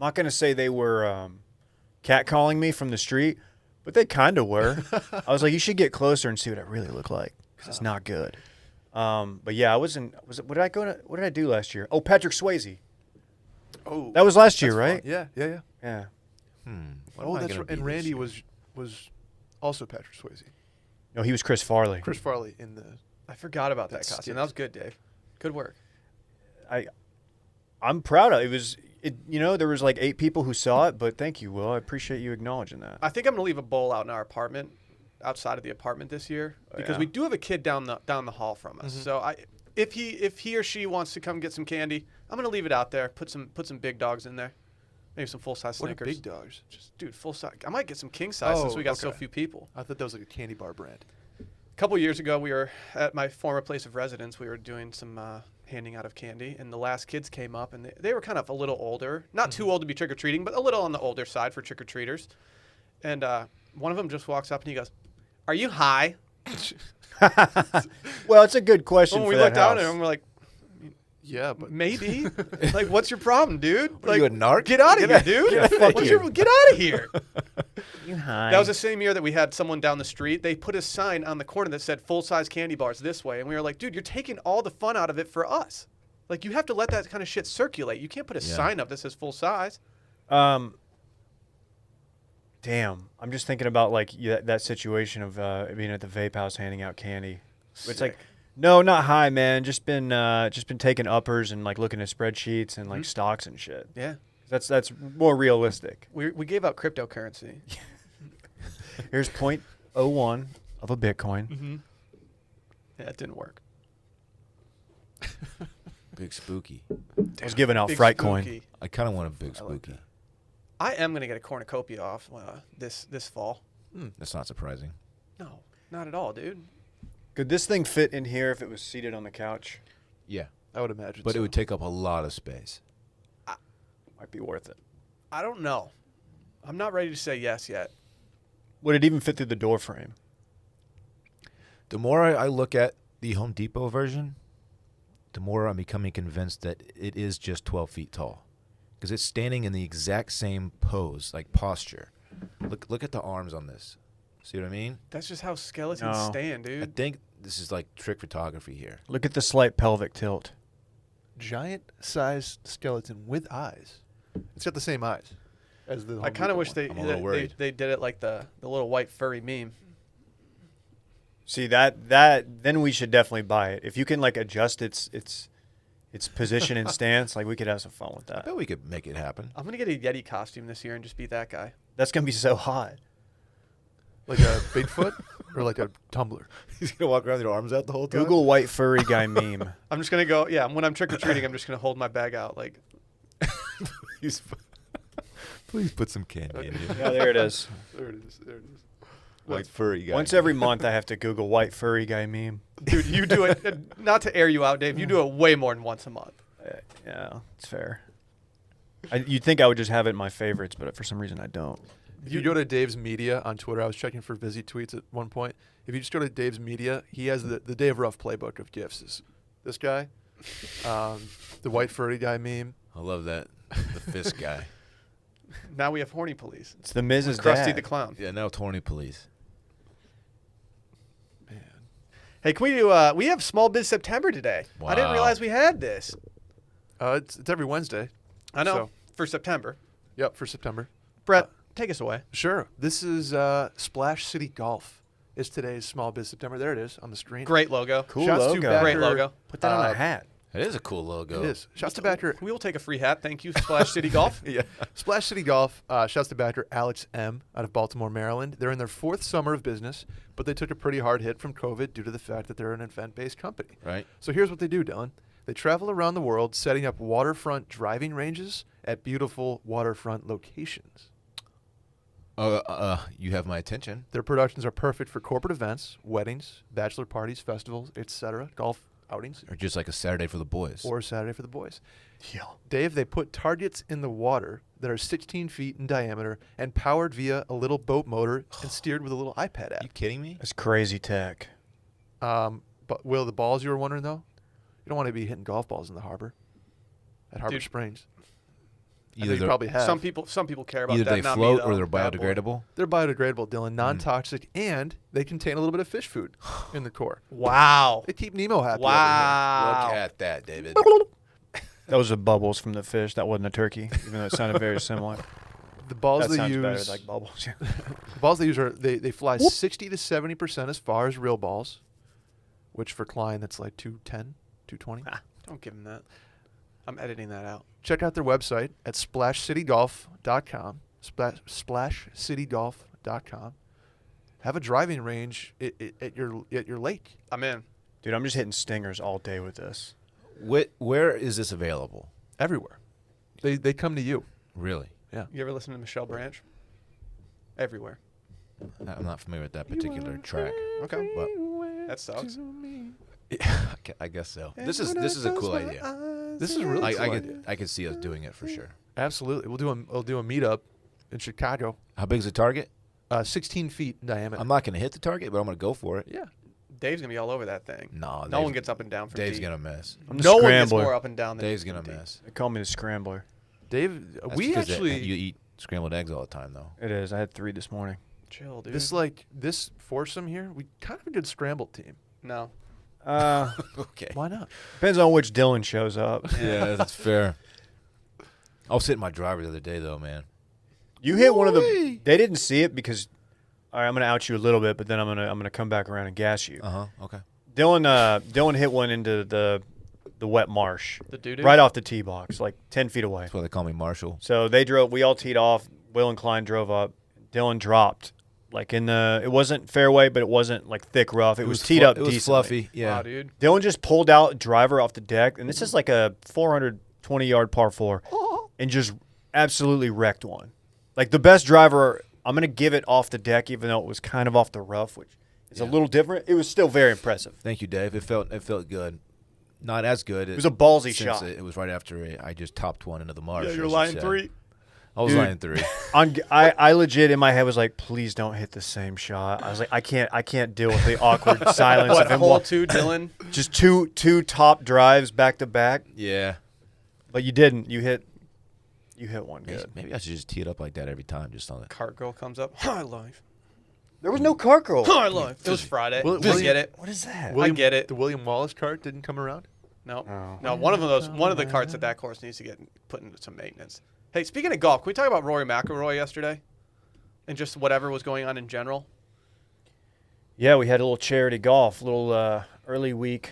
not going to say they were catcalling me from the street, but they kind of were. I was like, you should get closer and see what I really look like because it's not good. But yeah, what did I do last year? Oh, Patrick Swayze. Oh, That was last year, that's right? fun. Yeah. Yeah. What Oh, am I that's gonna right. be And this Randy year? was also Patrick Swayze. No, he was Chris Farley. Chris Farley in the. I forgot about that That's costume. skit. That was good, Dave. Good work. I'm proud of it. There was like 8 people who saw it, but thank you, Will. I appreciate you acknowledging that. I think I'm gonna leave a bowl out in our apartment, outside of the apartment this year, because yeah? we do have a kid down the hall from us. So if he or she wants to come get some candy, I'm gonna leave it out there. Put some big dogs in there, maybe some full size What are Snickers. big dogs? Just dude, full size. I might get some king size since Oh, we got so okay. few people. I thought that was like a candy bar brand. A couple years ago, we were at my former place of residence. We were doing some handing out of candy, and the last kids came up, and they were kind of a little older, not too old to be trick or treating, but a little on the older side for trick or treaters. And one of them just walks up and he goes, "Are you high?" Well, it's a good question When for we that looked down house. at him, we're like, Yeah, but maybe. Like, what's your problem, dude? What are Like, you, a narc? get out of here, dude. Get out of here. You high. That was the same year that we had someone down the street. They put a sign on the corner that said full-size candy bars this way. And we were like, dude, you're taking all the fun out of it for us. Like, you have to let that kind of shit circulate. You can't put a sign up that says full size. Damn, I'm just thinking about like that situation of being at the vape house handing out candy. It's like, no, not high, man. Just been taking uppers and like looking at spreadsheets and like stocks and shit. Yeah. That's more realistic. We gave out cryptocurrency. Here's 0.01 of a Bitcoin. Yeah, it didn't work. Big spooky. I was giving out Big Fright spooky. Coin. I kind of want a big I like spooky. I am going to get a cornucopia off this fall. That's not surprising. No, not at all, dude. Could this thing fit in here if it was seated on the couch? Yeah, I would imagine. but so. it would take up a lot of space. Might be worth it. I don't know. I'm not ready to say yes yet. Would it even fit through the door frame? The more I look at the Home Depot version, the more I'm becoming convinced that it is just 12 feet tall. Because it's standing in the exact same pose, like posture. Look at the arms on this. See what I mean? That's just how skeletons No. stand, I dude. think this is like trick photography here. Look at the slight pelvic tilt. giant-sized skeleton with eyes. It's got the same eyes as the. I kind of wish I'm a little worried. they did it like the little white furry meme. See that then we should definitely buy it. If you can like adjust its position and stance, like we could have some fun with I that. bet we could make it happen. I'm gonna get a Yeti costume this year and just be that guy. That's gonna be so hot. like a Bigfoot or like a tumbler. He's gonna walk around with your arms out the whole time. Google white furry guy meme. I'm just gonna go. Yeah, when I'm trick or treating, I'm just gonna hold my bag out like. Please put some candy in here. Yeah, there it is. There it is. There it is. White furry guy. Once every month, I have to Google white furry guy meme. Dude, you do it. Not to air you out, Dave. You do it way more than once a month. Yeah, it's fair. You'd think I would just have it in my favorites, but for some reason I don't. If you go to Dave's Media on Twitter, I was checking for busy tweets at one point. If you just go to Dave's Media, he has the Dave Ruff playbook of gifs. Is this guy, the white furry guy meme. I love that. The fist guy. Now we have Horny Police. It's the Mrs. Krusty Dad. the Clown. Yeah, now it's Horny Police. Man, Hey, can we do? We have Small Biz September today. I didn't Wow. realize we had this. it's every Wednesday. I know So- for September. Yep, for September. Brett, take us away. Sure. This is Splash City Golf. Is today's Small Biz September. There it is on the screen. Great logo. Cool Shouts to logo. Backer, Great logo. Put that on a hat. It is a cool logo. It is. Shouts to backer. We will take a free hat. Thank you, Splash City Golf. Yeah. Splash City Golf. Shouts to backer Alex M. out of Baltimore, Maryland. They're in their 4th summer of business, but they took a pretty hard hit from COVID due to the fact that they're an event-based company. Right. So here's what they do, Dillon. They travel around the world setting up waterfront driving ranges at beautiful waterfront locations. You have my attention. Their productions are perfect for corporate events, weddings, bachelor parties, festivals, etc., golf outings, Or just like a Saturday for the boys. or Saturday for the boys. Yeah. Dave, they put targets in the water that are 16 feet in diameter and powered via a little boat motor and steered with a little iPad Are app. you kidding me? That's crazy tech. But Will, the balls you were wondering though, you don't want to be hitting golf balls in the harbor at Harbor Dude. Springs. I know Either you they're, probably have. Some people care about either that. they not me, float though. or they're Bad boy. biodegradable. They're biodegradable, Dillon, non-toxic, and they contain a little bit of fish food in the core. Wow. They keep Nemo happy. Wow. Look at that, David. Those are bubbles from the fish. That wasn't a turkey, even though it sounded very similar. Over here. The balls That they sounds use, better, like bubbles. Yeah. the balls they use are they fly 60 to 70% as far as real balls, which for Klein that's like 210, 220. Don't give him that. I'm editing that out. Check out their website at splashcitygolf.com. Splashcitygolf.com. Have a driving range at your lake. I'm in. Dude, I'm just hitting stingers all day with this. Where is this available? Everywhere. They come to you. Really? Yeah. You ever listen to Michelle Branch? Everywhere. I'm not familiar with that particular track. Okay. But That sucks. I guess so. This is a cool idea. This is really cool idea. I could see us doing it for sure. Absolutely. We'll do a meetup in Chicago. How big is the target? 16 feet in diameter. I'm not going to hit the target, but I'm going to go for it. Yeah. Dave's gonna be all over that thing. No, No one gets up and down from Dave's deep. going to miss. I'm the No one gets scrambler. more up and down than Dave's from going to deep. miss. They call me the scrambler. Dave, That's we because actually you eat scrambled eggs all the time, though. It is. I had 3 this morning. Chill, dude. this foursome here, we kind of a good scrambled team. No. Okay. Why not? Depends on which Dillon shows up. Yeah, that's fair. I was hitting my driver the other day, though, man. You hit one of the. Woo-wee. They didn't see it because. All right, I'm gonna out you a little bit, but then I'm gonna come back around and gas you. Okay. Dillon hit one into the wet marsh, The doo-doo? right off the tee box, like 10 feet away. That's why they call me Marshall. So they drove. We all teed off. Will and Klein drove up. Dillon dropped, like in the. It wasn't fairway, but it wasn't like thick rough. It was teed up. It was decently. fluffy. Yeah. Wow, dude. Dillon just pulled out driver off the deck, and this is like a 420-yard par 4, and just absolutely wrecked one. Like the best driver, I'm gonna give it off the deck, even though it was kind of off the rough, which is a Yeah. little different. It was still very impressive. Thank you, Dave. It felt good. Not as good. It was a ballsy since shot. It was right after I just topped one into the marsh. Yeah, as you're you lying said. 3. I was Dude. lying 3. I legit in my head was like, please don't hit the same shot. I was like, I can't deal with the awkward silence What, of him. hole 2, Dillon? Just two top drives back to back, Yeah. but you didn't. You hit one good. Maybe I should just tee it up like that every time, just on it. Cart girl comes up. Hi, life. There was no cart girl. Hi, life. It was Friday. Will- Just William- get it. What is that? I get it. The William Wallace cart didn't come around. No. Oh. No, one of the carts at that course needs to get put into some maintenance. Hey, speaking of golf, can we talk about Rory McIlroy yesterday? And just whatever was going on in general? Yeah, we had a little charity golf, little early week.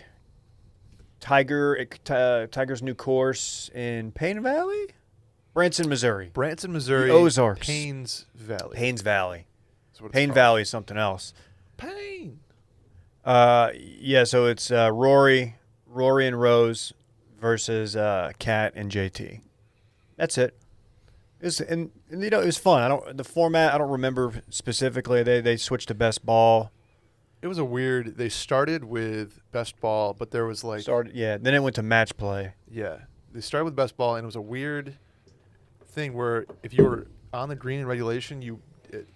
Tiger's new course in Payne Valley, Branson, Missouri. Branson, Missouri. The Ozarks. Paynes Valley. Paynes Valley. That's what it's Payne called. Valley is something else. Payne. Yeah, so it's Rory and Rose versus Kat and JT. That's it. And it was fun. The format I don't remember specifically. They switched to best ball. It was a weird. They started with best ball, but there was like Then it went to match play. Yeah, they started with best ball, and it was a weird thing where if you were on the green in regulation,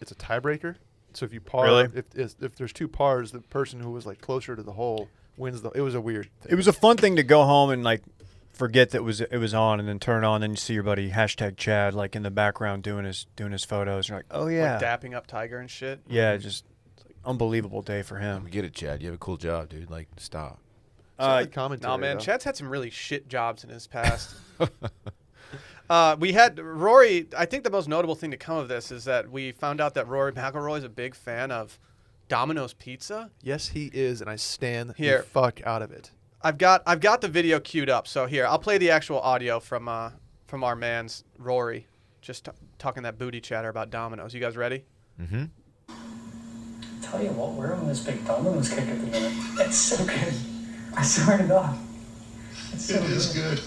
it's a tiebreaker. So if you par, Really? if there's 2 pars, the person who was like closer to the hole wins the. It was a weird thing. It was a fun thing to go home and like forget that it was on, and then turn it on, and you see your buddy #Chad like in the background doing his photos. You're like, oh yeah, Like dapping up Tiger and shit. yeah, just unbelievable day for him. We get it, Chad. You have a cool job, dude. Like, stop. Solid commentary, Nah, man, though. Chad's had some really shit jobs in his past. We had Rory. I think the most notable thing to come of this is that we found out that Rory McIlroy is a big fan of Domino's Pizza. Yes, he is, and I stand Here. the fuck out of it. I've got the video queued up. So here, I'll play the actual audio from our man's Rory, just talking that booty chatter about Domino's. You guys ready? Mm-hmm. Tell you what, we're on this big Domino's kick at the minute. It's so good. I swear to God. It's so good.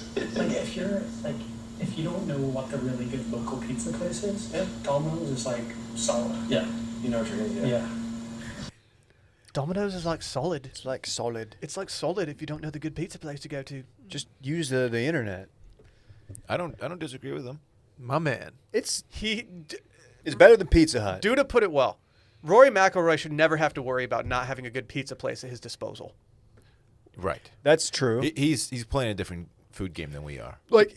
Like if you don't know what the really good local pizza place is, Domino's is like solid. Yeah. You know what you're gonna get. Yeah. Domino's is like solid. It's like solid. It's like solid if you don't know the good pizza place to go to. Just use the internet. I don't disagree with him. My man. It's It's better than Pizza Hut. Due to put it well, Rory McIlroy should never have to worry about not having a good pizza place at his disposal. Right. That's true. He's playing a different food game than we are. Like,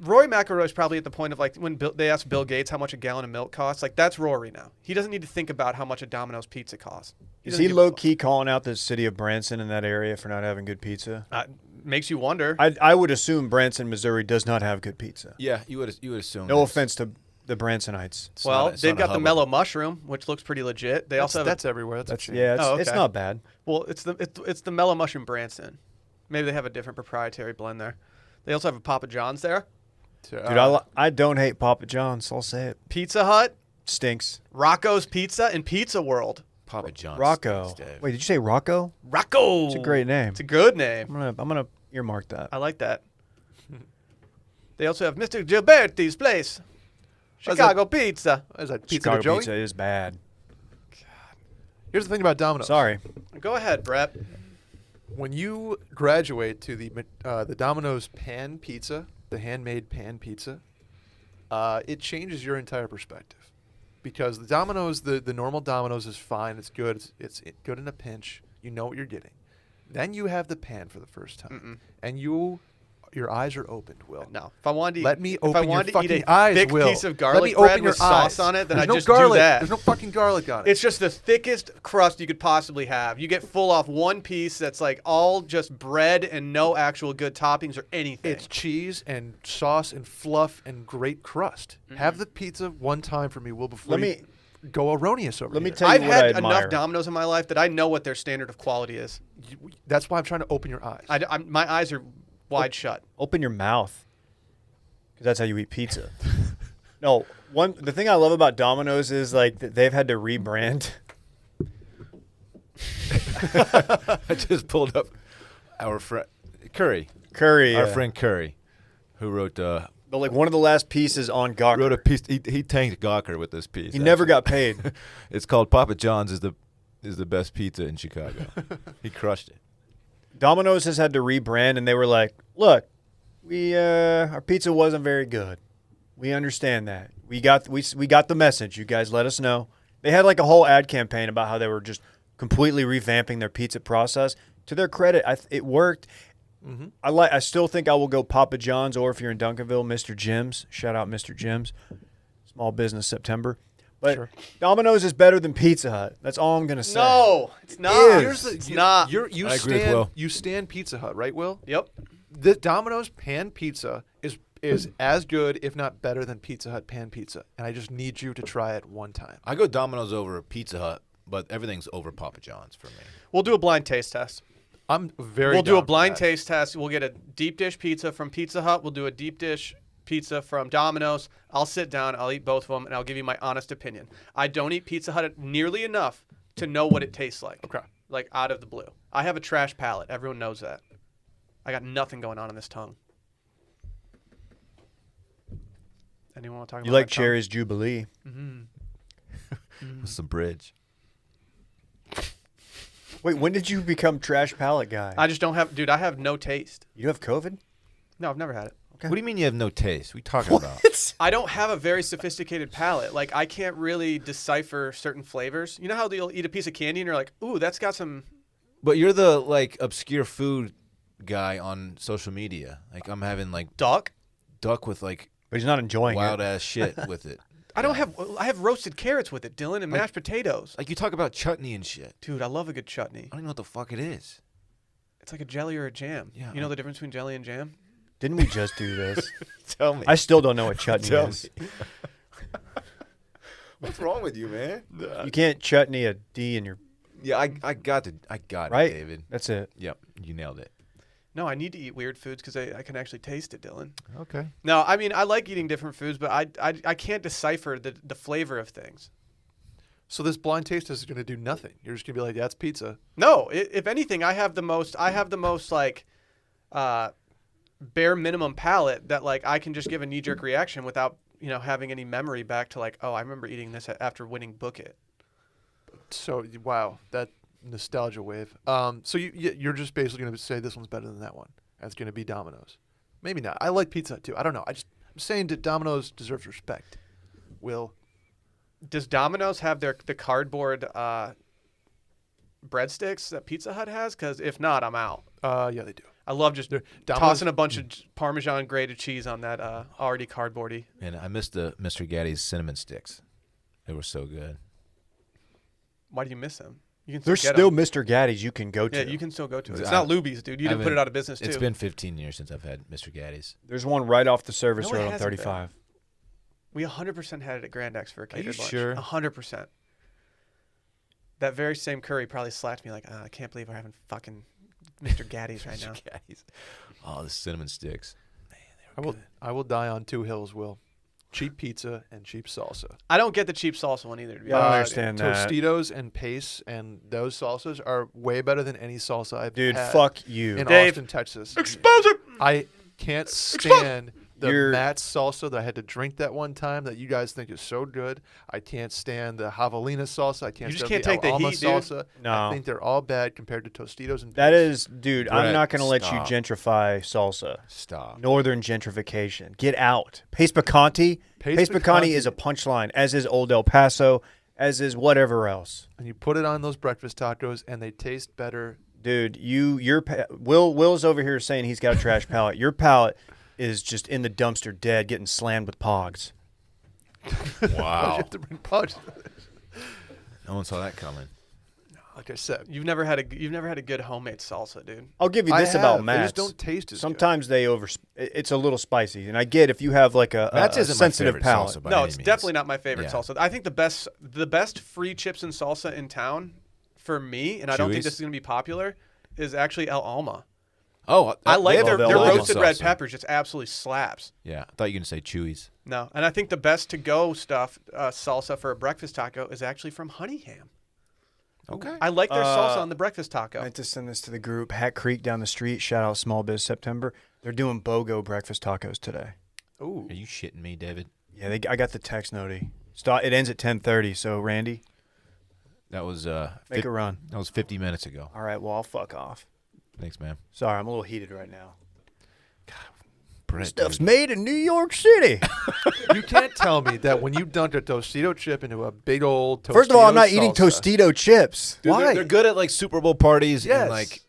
Rory McIlroy is probably at the point of like when they asked Bill Gates how much a gallon of milk costs. Like, that's Rory now. He doesn't need to think about how much a Domino's pizza costs. Is doesn't he give a low fuck. key calling out the city of Branson in that area for not having good pizza? Makes you wonder. I would assume Branson, Missouri does not have good pizza. Yeah, you would assume. No that's- offense to the Bransonites. it's Well, not a- it's they've not a got the hub of- mellow mushroom, which looks pretty legit. They also have That's everywhere. That's a shame. Yeah, Oh, it's okay. not bad. well, it's the mellow mushroom Branson. Maybe they have a different proprietary blend there. They also have a Papa John's there. Dude, I don't hate Papa John's. I'll say it. Pizza Hut, Stinks. Rocco's Pizza, and Pizza World. Papa John's. Rocco. stinks, Dave. Wait, did you say Rocco? Rocco. It's a great name. It's a good name. I'm gonna earmark that. I like that. They also have Mr. Gilberti's place. What's Chicago Pizza. Is that pizza Chicago to Joey? pizza is bad. Here's the thing about Domino's. Sorry. Go ahead, Brett. When you graduate to the Domino's pan pizza, the handmade pan pizza, it changes your entire perspective. Because the Domino's, the normal Domino's is fine. It's good. It's good in a pinch. You know what you're getting. Then you have the pan for the first time, and your eyes are opened. Will No, if I wanted to eat, let me if I open your wanted to eat fucking a eyes, thick Will. piece of Let garlic me bread open your with sauce eyes. on it, then There's I no just garlic. do that. There's no fucking garlic on it. It's just the thickest crust you could possibly have. You get full off one piece that's like all just bread and no actual good toppings or anything. It's cheese and sauce and fluff and great crust. Have the pizza one time for me, Will, before you go erroneous over let me here. tell you I've what I had admire. enough Domino's in my life that I know what their standard of quality is. That's why I'm trying to open your eyes. My eyes are wide shut. Open your mouth, because that's how you eat pizza. No, the thing I love about Domino's is like that they've had to rebrand. I just pulled up our friend Curry, Curry, our friend Curry, who wrote but like one of the last pieces on Gawker. wrote a piece. He tanked Gawker with this piece. He never actually. got paid. It's called Papa John's is the best pizza in Chicago. He crushed it. Domino's has had to rebrand, and they were like, "Look, our pizza wasn't very good. We understand that. We got the message. You guys let us know." They had like a whole ad campaign about how they were just completely revamping their pizza process. To their credit, it worked. Mm-hmm. I still think I will go Papa John's, or if you're in Duncanville, Mr. Jim's. Shout out Mr. Jim's. Small Business September. But Sure. Domino's is better than Pizza Hut. That's all I'm gonna say. No, it's not. is. It's not. You I agree with stand. Will. You stand Pizza Hut, right, Will? Yep. The Domino's pan pizza is as good, if not better, than Pizza Hut pan pizza, and I just need you to try it one time. I go Domino's over Pizza Hut, but everything's over Papa John's for me. We'll do a blind taste test. I'm very. We'll do a down for blind that. taste test. We'll get a deep dish pizza from Pizza Hut. We'll do a deep dish pizza from Domino's. I'll sit down. I'll eat both of them, and I'll give you my honest opinion. I don't eat Pizza Hut nearly enough to know what it tastes like. Okay. Like out of the blue. I have a trash palate. Everyone knows that. I got nothing going on in this tongue. Anyone want to talk about You like my tongue? Cherry's Jubilee? What's the bridge? Wait, when did you become trash palate guy? I just don't have, dude. I have no taste. You have COVID? No, I've never had it. Okay. What do you mean you have no taste? What are you talking about? I don't have a very sophisticated palate. Like I can't really decipher certain flavors. You know how you'll eat a piece of candy and you're like, ooh, that's got some. But you're the like obscure food guy on social media. Like I'm having like Duck. duck with like But he's not enjoying wild it. ass shit with it. I have roasted carrots with it, Dillon, and mashed potatoes. Like you talk about chutney and shit. Dude, I love a good chutney. I don't even know what the fuck it is. It's like a jelly or a jam. Yeah, You know the difference between jelly and jam? Didn't we just do this? Tell me. I still don't know what chutney Tell is. What's wrong with you, man? You can't chutney a D in your Yeah, I got it, right. David. That's it. Yep, you nailed it. No, I need to eat weird foods because I can actually taste it, Dillon. Okay. No, I mean, I like eating different foods, but I can't decipher the flavor of things. So this blind taste is going to do nothing. You're just going to be like, that's pizza. No, if anything, I have the most like bare minimum palate that like I can just give a knee jerk reaction without having any memory back to like, oh, I remember eating this after winning Book It. So, wow, that nostalgia wave. So you're just basically going to say this one's better than that one. That's going to be Domino's. Maybe not. I like pizza too. I don't know. I'm saying that Domino's deserves respect. Will. Does Domino's have the cardboard breadsticks that Pizza Hut has? Because if not, I'm out. Yeah, they do. I love just Domino's- tossing a bunch of Parmesan grated cheese on that already cardboardy. And I missed the Mr. Gaddy's cinnamon sticks. They were so good. Why do you miss them? You can There's get still 'em. Mr. Gaddy's you can go to. Yeah, you can still go to it. It's I- not Luby's, dude. You I didn't put it haven't- out of business too. It's been 15 years since I've had Mr. Gaddy's. There's one right off the service No, it road on hasn't been. 35. We 100% had it at Grand X for a catered lunch. sure? 100%. That very same curry probably slapped me like, I can't believe we're having fucking Mr. Gaddy's right now. Mr. Gaddy's. Oh, the cinnamon sticks. I will die on two hills, Will. Cheap pizza and cheap salsa. I don't get the cheap salsa one either. To be I don't honest. understand that. Tostitos and Pace and those salsas are way better than any salsa I've Dude, had fuck you. in Dave, Austin, Texas. Expose it! I can't stand the You're- Matt's salsa that I had to drink that one time that you guys think is so good. I can't stand the javelina salsa. I can't You just stand can't take the Alma heat, dude. salsa. No. I think they're all bad compared to Tostitos and That Pace. is, dude, I'm Brett, not going to let you stop. gentrify salsa. Stop. Northern gentrification. Get out. Pace Picante. Pace Pace Picante Picante. is a punchline, as is Old El Paso, as is whatever else. And you put it on those breakfast tacos and they taste better. Dude, Will's over here saying he's got a trash palate. Your palate is just in the dumpster dead, getting slammed with pogs. Why'd you Wow. have to bring Pudge? No one saw that coming. Like I said, You've never had a good homemade salsa, dude. I'll give you I this have. about They Matt's. just don't taste as good. Sometimes it's a little spicy, and I get if you have like a Matt's isn't my sensitive favorite palate. salsa by No, any it's means. definitely not my favorite Yeah. salsa. I think the best free chips and salsa in town for me, and I don't think Chewy's? this is going to be popular, is actually El Alma. Oh, I like have their El Alma roasted red salsa. peppers. Just absolutely slaps. Yeah, I thought you were going to say Chewy's. No, and I think the best to-go stuff, salsa for a breakfast taco, is actually from Honey Ham. Okay. I like their salsa on the breakfast taco. I meant to send this to the group. Hat Creek down the street. Shout out Small Biz September. They're doing BOGO breakfast tacos today. Ooh. Are you shitting me, David? Yeah, I got the text noti. It ends at 10:30. So Randy, That was make a run. That was 50 minutes ago. All right. Well, I'll fuck off. Thanks, man. Sorry, I'm a little heated right now. Brett, Stuff's dude. made in New York City. You can't tell me that when you dunked a Tostito chip into a big old Tostito First of all, I'm not eating salsa- Tostito chips. Dude, Why? They're good at like Super Bowl parties Yes. and like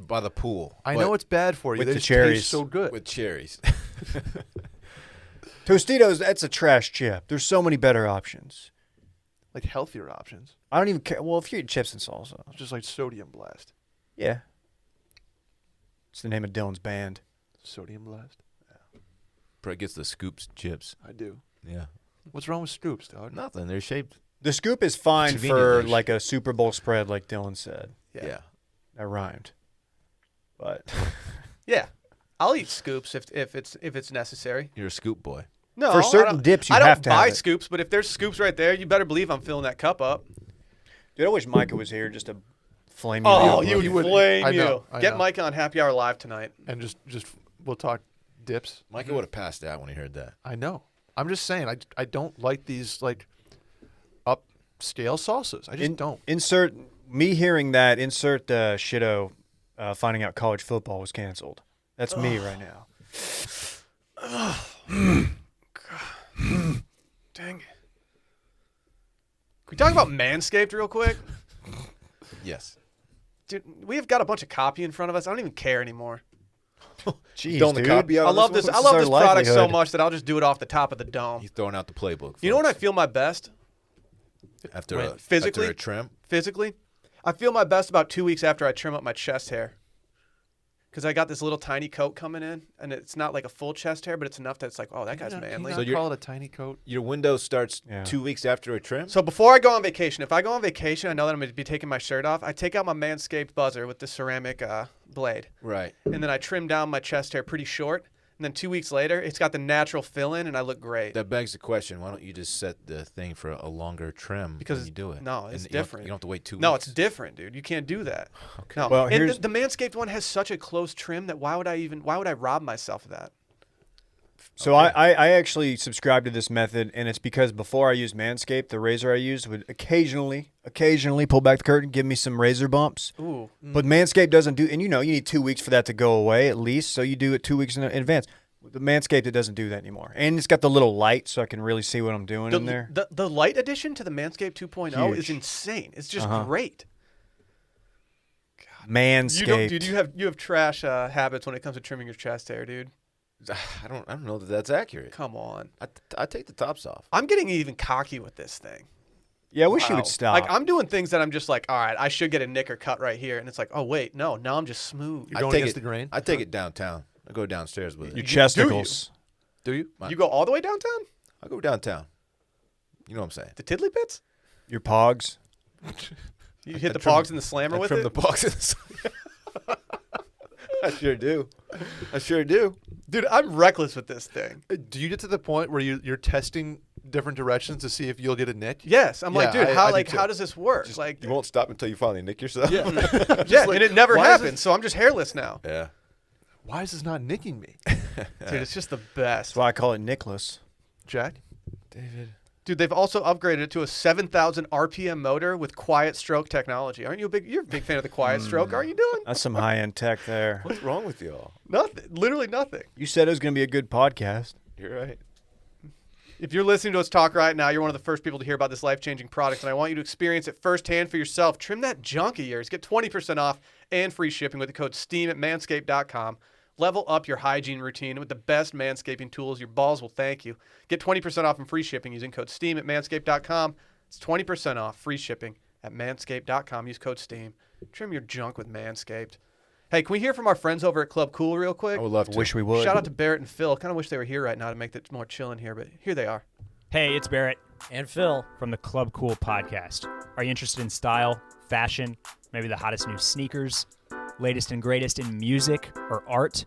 by the pool. I but know it's bad for you. with They the just cherries. taste so good. with cherries. Tostitos, that's a trash chip. There's so many better options. Like healthier options. I don't even care. Well, if you eat chips and salsa, Just like Sodium Blast. yeah. It's the name of Dillon's band. Sodium Blast? Brett gets the scoops chips. I do. Yeah. What's wrong with scoops, dog? Nothing. They're shaped. The scoop is fine Convenient for dish. like a Super Bowl spread, like Dillon said. Yeah. That rhymed. But Yeah, I'll eat scoops if it's necessary. You're a scoop boy. No, For certain I don't- dips, you I don't have to have buy it. scoops, but if there's scoops right there, you better believe I'm filling that cup up. dude, I wish Micah was here just to flame you. Oh, out. he would would- flame I you. know, I Get know. Mike on Happy Hour Live tonight. And just we'll talk dips. Micah would have passed out when he heard that. I know. I'm just saying, I don't like these like upscale salsas. I just don't. Insert me hearing that. Insert Shido finding out college football was canceled. That's me right now. Dang. Can we talk about Manscaped real quick? Yes. Dude, we've got a bunch of copy in front of us. I don't even care anymore. Jeez, Throwing the dude. copy out I on love this this. one? I love our this product so livelihood. much that I'll just do it off the top of the dome. He's throwing out the playbook. You know when I folks. feel my best? after Wait, a physically? after a trim? Physically, I feel my best about 2 weeks after I trim up my chest hair. Because I got this little tiny coat coming in, and it's not like a full chest hair, but it's enough that it's like, oh, that guy's manly. So So you're- call it a tiny coat. Your window starts Yeah. 2 weeks after a trim? So before I go on vacation, if I go on vacation, I know that I'm going to be taking my shirt off. I take out my Manscaped buzzer with the ceramic blade, Right. and then I trim down my chest hair pretty short. And then 2 weeks later, it's got the natural fill-in, and I look great. That begs the question, why don't you just set the thing for a longer trim Because when you do it? no, it's And different. You don't have to wait 2 weeks. No, it's different, dude. You can't do that. Okay. No. Well, and here's- the Manscaped one has such a close trim that why would I rob myself of that? So I actually subscribe to this method, and it's because before I used Manscaped, the razor I used would occasionally pull back the curtain, give me some razor bumps. Ooh. But Manscaped doesn't do, and you need 2 weeks for that to go away at least, so you do it 2 weeks in advance. With the Manscaped, it doesn't do that anymore. And it's got the little light, so I can really see what I'm doing in there. The light addition to the Manscaped 2.0 is Huge. insane. It's just Uh-huh. great. Manscaped. Dude, you have trash habits when it comes to trimming your chest hair, dude. I don't know that that's accurate. Come on. I take the tops off. I'm getting even cocky with this thing. Yeah, I wish you Wow. would stop. Like I'm doing things that I'm just like, all right, I should get a nick or cut right here, and it's like, oh wait, no, now I'm just smooth. You're going take against it, the grain. I take it downtown. I go downstairs with Your it. chesticles. Do you? You go all the way downtown I go downtown. You know what I'm saying? to Tiddly Bits. Your pogs. You hit the trim- pogs in the slammer I with trim it. the boxes. I sure do. I sure do. Dude, I'm reckless with this thing. Do you get to the point where you're testing different directions to see if you'll get a nick? Yes, I'm like, Yeah, dude, I do too. how does this work? You won't stop until you finally nick yourself. yeah, like, and it never why is happens. it- So I'm just hairless now. Yeah. Why is this not nicking me, Dude, it's just the best. That's why I call it Nicholas. Jack? David. Dude, they've also upgraded it to a 7,000 RPM motor with quiet stroke technology. Aren't you you're a big fan of the quiet stroke, aren't you, Dillon? That's some high-end tech there. What's wrong with y'all? Nothing. Literally nothing. You said it was going to be a good podcast. You're right. If you're listening to us talk right now, you're one of the first people to hear about this life-changing product, and I want you to experience it firsthand for yourself. Trim that junk of yours. Get 20% off and free shipping with the code STEAM at manscaped.com. Level up your hygiene routine with the best manscaping tools. Your balls will thank you. Get 20% off and free shipping using code STEAM at manscaped.com. It's 20% off free shipping at manscaped.com. Use code STEAM. Trim your junk with Manscaped. Hey, can we hear from our friends over at Club Cool real quick? I would love to. Wish we would. Shout out to Barrett and Phil. Kind of wish they were here right now to make it more chill in here, but here they are. Hey, it's Barrett And Phil. from the Club Cool podcast. Are you interested in style, fashion, maybe the hottest new sneakers, latest and greatest in music or art?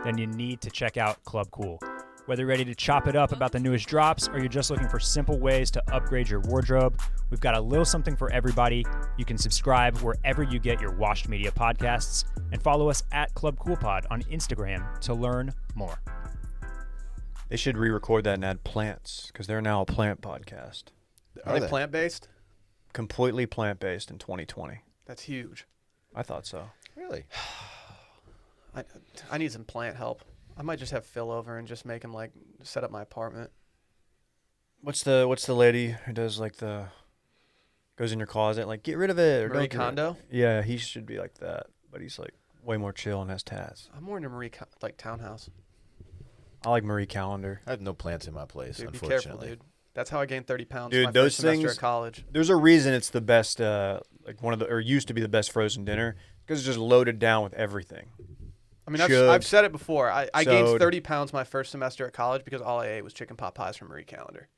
Then you need to check out Club Cool. Whether you're ready to chop it up about the newest drops or you're just looking for simple ways to upgrade your wardrobe, we've got a little something for everybody. You can subscribe wherever you get your washed media podcasts and follow us at Club Cool Pod on Instagram to learn more. They should re-record that and add plants because they're now a plant podcast. Are they plant-based? Completely plant-based in 2020. That's huge. I thought so. Really? I need some plant help. I might just have Phil over and just make him like set up my apartment. What's the lady who does like the goes in your closet like get rid of it or Marie don't get rid- Kondo? Yeah, he should be like that, but he's like way more chill and has tats. I'm more into like townhouse. I like Marie Calendar. I have no plants in my place, Dude, be unfortunately. careful, dude. That's how I gained 30 pounds. Dude, my those first semester things- at college. There's a reason it's the best, like one of the or used to be the best frozen dinner because it's just loaded down with everything. I mean, Should. I've said it before. I gained Sewed. 30 pounds my first semester at college because all I ate was chicken pot pies from Marie Calendar.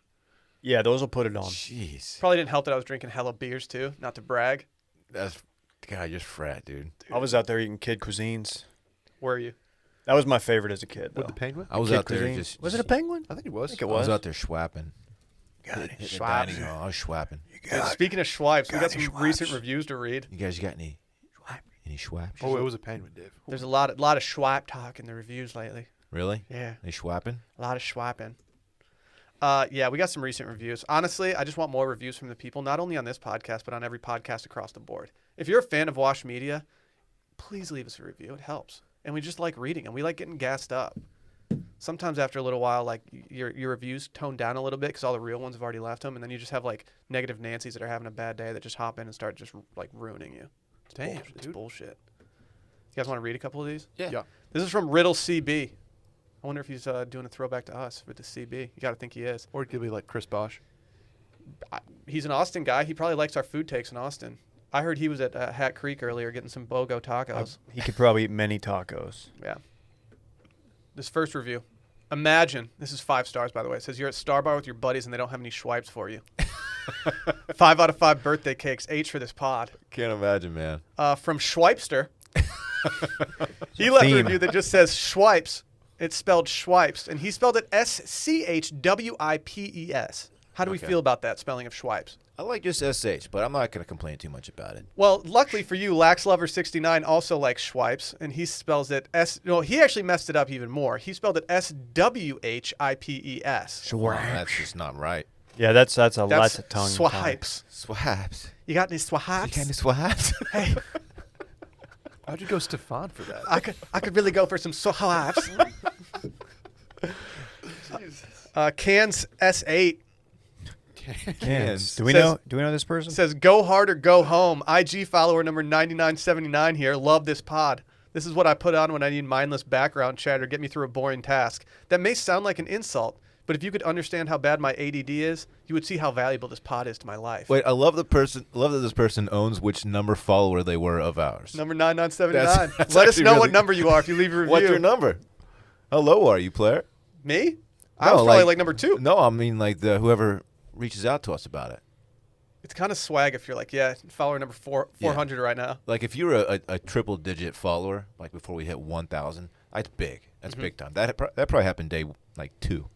Yeah, those will put it on. Jeez. Probably didn't help that I was drinking hella beers too. Not to brag. That's God, you're frat, dude. I was out there eating kid cuisines. Were you? That was my favorite as a kid. With Though. the penguin? I was Kid out there cuisine. just Was it a penguin? I think it was. I think it I was was. out there schwapping. Hitting the Schwab. dining hall. I was schwapping. Dude, speaking of schwipes, we got some any recent schwipes? reviews to read. You guys got any schwaps? Oh, it was a penguin, Dave. There's a lot of schwipe talk in the reviews lately. Really? Yeah, They schwapping? a lot of schwiping. Yeah, we got some recent reviews. Honestly, I just want more reviews from the people, not only on this podcast, but on every podcast across the board. If you're a fan of Wash Media, please leave us a review. It helps. And we just like reading them. We like getting gassed up. Sometimes after a little while, like your reviews tone down a little bit because all the real ones have already left them. And then you just have like negative Nancy's that are having a bad day that just hop in and start just like ruining you. Damn, It's dude. bullshit. You guys want to read a couple of these? Yeah. This is from Riddle CB. I wonder if he's doing a throwback to us with the CB. You got to think he is. Or it could be like Chris Bosch. He's an Austin guy. He probably likes our food takes in Austin. I heard he was at Hat Creek earlier getting some BOGO tacos. He could probably eat many tacos. Yeah. This first review. Imagine, this is 5 stars, by the way. It says you're at Starbar with your buddies and they don't have any swipes for you. 5 out of 5 birthday cakes. H for this pod. Can't imagine, man. From Schweipster. He left a Theme. review that just says Schweipes. It's spelled Schweipes, and he spelled it SCHWIPES. How do we Okay. feel about that spelling of Schweipes? I like just SH, but I'm not going to complain too much about it. Well, luckily for you, LaxLover69 also likes Schweipes, and he spells it he actually messed it up even more. He spelled it SWHIPES. Wow, that's just not right. Yeah, that's a That's lots of tongue. Swipes. Swaps. You got any You swipes? kind of swaps. Hey, How'd you go Stefan for that? I could really go for some swipes. Cans S8 Cans. Do we Says- know this person? says, "Go hard or go home." IG follower number 9979 here. Love this pod. This is what I put on when I need mindless background chatter, get me through a boring task. That may sound like an insult, but if you could understand how bad my ADD is, you would see how valuable this pod is to my life. Wait, I love that this person owns which number follower they were of ours. Number 9979. That's Let us actually know really- what number you are if you leave a review. What's your number? How low are you, player? Me? I No, was probably like number 2. No, I mean like whoever reaches out to us about it. It's kind of swag if you're like, yeah, follower number 400 right now. Like if you were a triple digit follower, like before we hit 1,000, that's big. That's big time. That probably happened day like 2.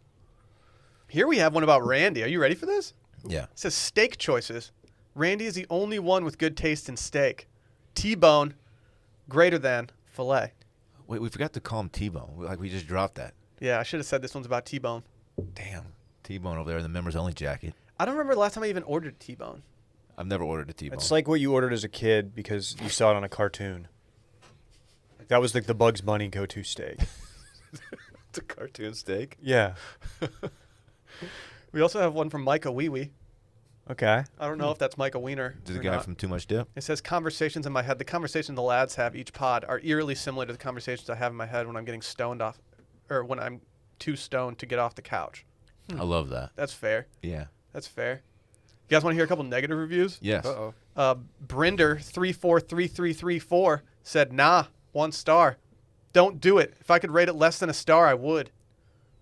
Here we have one about Randy. Are you ready for this? Yeah. It says steak choices. Randy is the only one with good taste in steak. T-bone, greater than filet. Wait, we forgot to call him T-Bone. Like we just dropped that. Yeah, I should have said this one's about T-bone. Damn. T-Bone over there in the members only jacket. I don't remember the last time I even ordered T-bone. I've never ordered a T-Bone. It's like what you ordered as a kid because you saw it on a cartoon. That was like the Bugs Bunny go-to steak. it's a cartoon steak. Yeah. We also have one from Micah Wee Wee. Okay. I don't know if that's Micah Wiener. The or guy not. from Too Much Dip. It says conversations in my head. The conversations the lads have each pod are eerily similar to the conversations I have in my head when I'm getting stoned off, or when I'm too stoned to get off the couch. I love that. That's fair. Yeah. That's fair. You guys want to hear a couple negative reviews? Yes. Uh-oh. Brinder343334 said, "Nah, 1 star. Don't do it. If I could rate it less than a star, I would."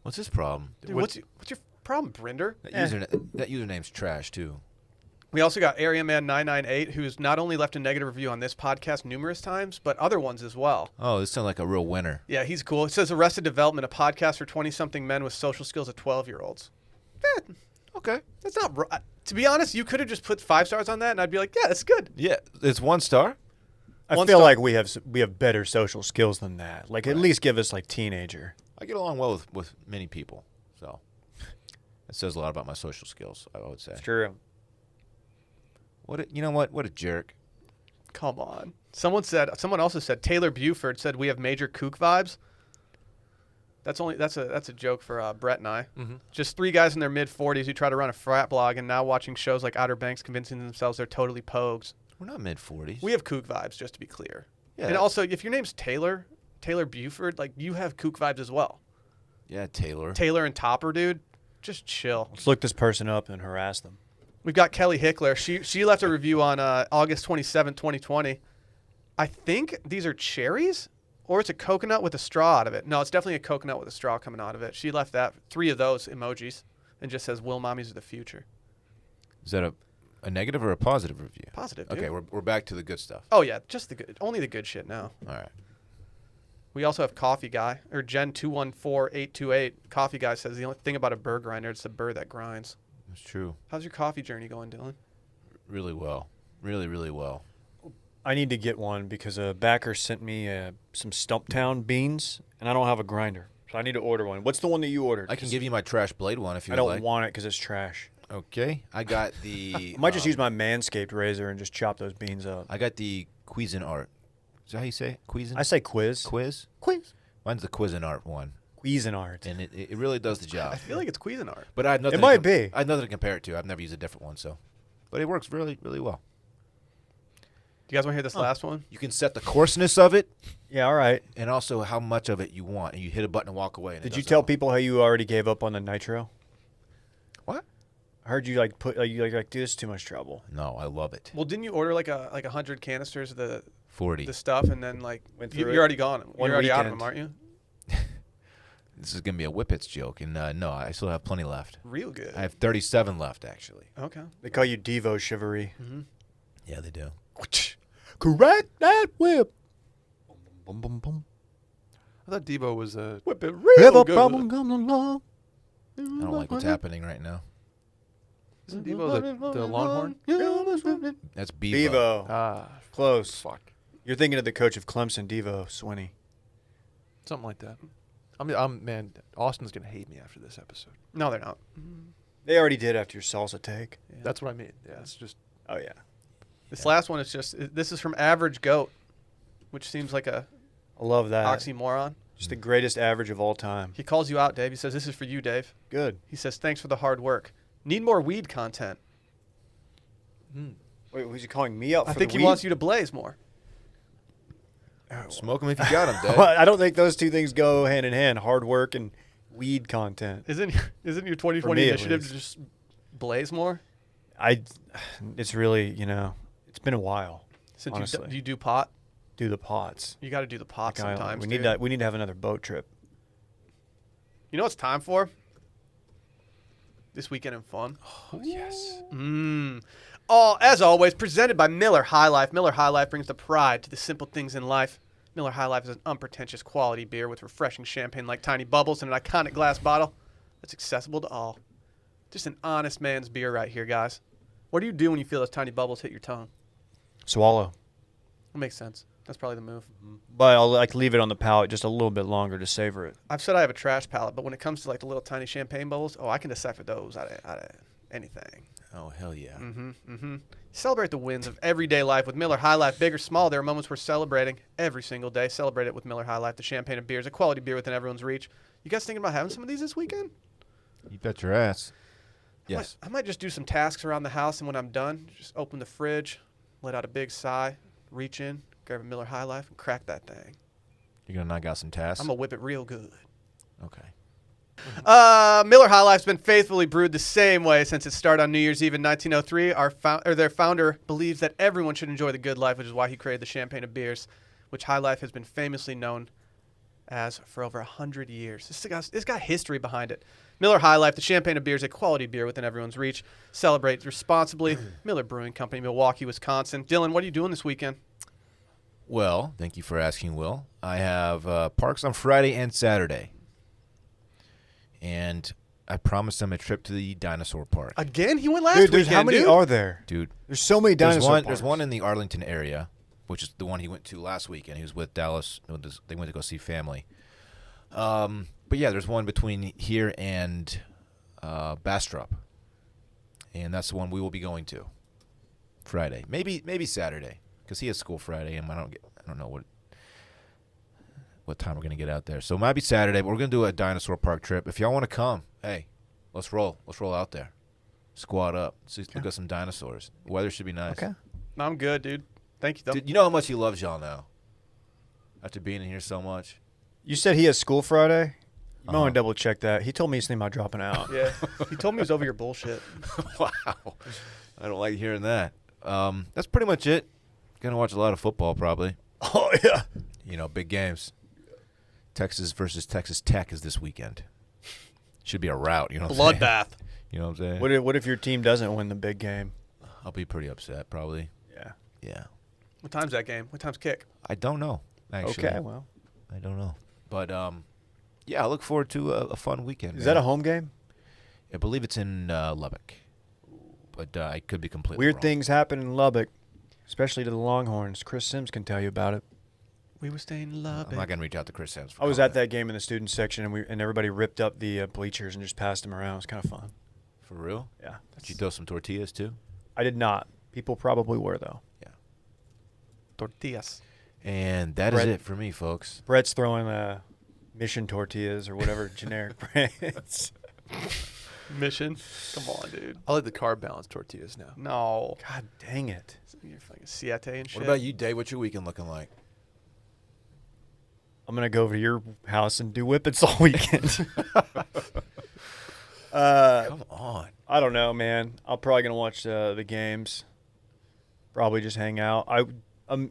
What's his problem? Dude, what's your problem, Brinder? That username's trash too. We also got AreaMan998, who's not only left a negative review on this podcast numerous times, but other ones as well. Oh, this sounds like a real winner. Yeah, he's cool. It says Arrested Development, a podcast for 20-something men with social skills of 12-year-olds. Okay. That's not right. To be honest, you could have just put 5 stars on that, and I'd be like, yeah, that's good. Yeah, it's 1 star. I 1 feel star. like we have better social skills than that. Like at least give us like teenager. I get along well with many people, so it says a lot about my social skills. I would say. It's true. You know what? What a jerk. Come on. Someone also said Taylor Buford said we have major kook vibes. That's a joke for Brett and I. Mhm. Just 3 guys in their mid-40s who try to run a frat blog and now watching shows like Outer Banks convincing themselves they're totally pogues. We're not mid-40s. We have kook vibes, just to be clear. Yeah. And also, if your name's Taylor Buford, like you have kook vibes as well. Yeah, Taylor. Taylor and Topper, dude, just chill. Let's look this person up and harass them. We've got Kelly Hickler. She left a review on August 27, 2020. I think these are cherries, or it's a coconut with a straw out of it. No, it's definitely a coconut with a straw coming out of it. She left 3 of those emojis and just says, "Will mommies of the future." Is that a negative or a positive review? Positive, dude. Okay, we're back to the good stuff. Oh, yeah, just only the good shit now. All right. We also have Coffee Guy, or Gen214828. Coffee Guy says the only thing about a burr grinder is the burr that grinds. That's true. How's your coffee journey going, Dillon? Really well. Really, really well. I need to get one because a backer sent me some Stumptown beans, and I don't have a grinder. But I need to order one. What's the one that you ordered? I can give you my trash blade one if you I would don't like. want it because it's trash. Okay, I got the. I might just use my Manscaped razor and just chop those beans up. I got the Cuisinart. Is that how you say it? Cuisin? I say quiz. Quiz? Quiz. Mine's the Cuisinart one, Cuisinart. and it really does the job. I feel like it's Cuisinart. But I had nothing. It might be. I had nothing to compare it to. I've never used a different one, so. But it works really, really well. Do you guys want to hear this last one? You can set the coarseness of it, Yeah, all right. and also how much of it you want, and you hit a button and walk away. And Did it you does it tell all. people how you already gave up on the nitro? What? I heard you like put you like dude, this is too much trouble. No, I love it. Well, didn't you order like 100 canisters of the 40. stuff, and then like Went you're through it. already gone. One You're already out of weekend. them, aren't you? This is gonna be a Whippets joke, and no, I still have plenty left. Real good. I have 37 left, actually. Okay. They call you Devo Chivalry. Yeah, they do. Correct that whip. Boom, boom, boom. I thought Devo was a. Whip it Have real a good. problem come along. I don't like what's happening right now. Isn't Devo the Longhorn? That's Bevo. Devo. Ah, Close. fuck. You're thinking of the coach of Clemson, Devo Swinney. Something like that. Man, Austin's going to hate me after this episode. No, they're not. They already did after your salsa take. That's what I mean. Yeah, it's just. Oh, yeah. This last one is just. This is from Average Goat, which seems like a I love that. oxymoron. Just the greatest average of all time. He calls you out, Dave. He says, "This is for you, Dave." Good. He says, "Thanks for the hard work. Need more weed content." Wait, who's he calling me out for I think the he weed? wants you to blaze more. Smoke them if you got them, Dad. Well, I don't think those two things go hand in hand. Hard work and weed content. Isn't your 2020 me, at initiative to least. just blaze more? It's really, it's been a while. Since Honestly. do you do pot? Do the pots. You got to do the pot Like, sometimes. we dude. need to have another boat trip. You know what it's time for? This weekend in fun. Oh, yes. Oh, as always, presented by Miller High Life. Miller High Life brings the pride to the simple things in life. Miller High Life is an unpretentious quality beer with refreshing champagne like tiny bubbles in an iconic glass bottle that's accessible to all. Just an honest man's beer right here, guys. What do you do when you feel those tiny bubbles hit your tongue? Swallow. That makes sense. That's probably the move. But I'll leave it on the palate just a little bit longer to savor it. I've said I have a trash palate, but when it comes to like the little tiny champagne bubbles, I can decipher those out of anything. Oh, hell yeah. Celebrate the wins of everyday life with Miller High Life. Big or small, there are moments we're celebrating every single day. Celebrate it with Miller High Life, the champagne of beers, a quality beer within everyone's reach. You guys thinking about having some of these this weekend? You bet your ass. Yes. I might just do some tasks around the house, and when I'm done, just open the fridge, let out a big sigh, reach in, grab a Miller High Life, and crack that thing. You're going to knock out some tasks? I'm going to whip it real good. Okay. Miller High Life's been faithfully brewed the same way since its start on New Year's Eve in 1903. Their founder believes that everyone should enjoy the good life, which is why he created the champagne of beers, which High Life has been famously known as for over 100 years. It's got history behind it. Miller High Life, the champagne of beers, a quality beer within everyone's reach. Celebrate responsibly. Miller Brewing Company, Milwaukee, Wisconsin. Dillon, what are you doing this weekend? Well, thank you for asking, Will. I have parks on Friday and Saturday. And I promised them a trip to the dinosaur park. Again? He went last Dude, weekend, how many dude. are there? Dude, There's so many there's dinosaur one, parks. there's one in the Arlington area, which is the one he went to last weekend. He was with Dallas. They went to go see family. But yeah, there's one between here and Bastrop. And that's the one we will be going to Friday. Maybe Saturday, because he has school Friday, and I don't know what time we're going to get out there. So it might be Saturday, but we're going to do a dinosaur park trip. If y'all want to come, hey, let's roll. Let's roll out there. Squad up. Look at some dinosaurs. The weather should be nice. Okay. No, I'm good, dude. Thank you, though. Dude, you know how much he loves y'all now? After being in here so much. You said he has school Friday? You might Uh-huh. want to double check that. He told me he's thinking about dropping out. Yeah. He told me he was over your bullshit. Wow. I don't like hearing that. That's pretty much it. Gonna watch a lot of football probably. Oh, yeah. You know, big games. Texas versus Texas Tech is this weekend. Should be a rout, you know what I'm saying? Bloodbath. You know what I'm saying? What if your team doesn't win the big game? I'll be pretty upset probably. Yeah. Yeah. What time's that game? What time's kick? I don't know, actually. Okay, well. I don't know. But yeah, I look forward to a fun weekend. Is that a home game? I believe it's in Lubbock. But I could be completely Weird wrong. things happen in Lubbock, especially to the Longhorns. Chris Sims can tell you about it. We were staying in love. I'm not gonna reach out to Chris Sams. For I was at comment. that game in the student section, and everybody ripped up the bleachers and just passed them around. It was kind of fun. For real? Yeah. Did you throw some tortillas too? I did not. People probably were, though. Tortillas. And that is Brett- it for me, folks. Brett's throwing Mission tortillas or whatever generic brands. Mission. Come on, dude. I like the carb balance tortillas now. No. God dang it. You're fucking Siete and shit. What about you, Dave? What's your weekend looking like? I'm going to go over to your house and do whippets all weekend. Come on. I don't know, man. I'm probably going to watch the games. Probably just hang out.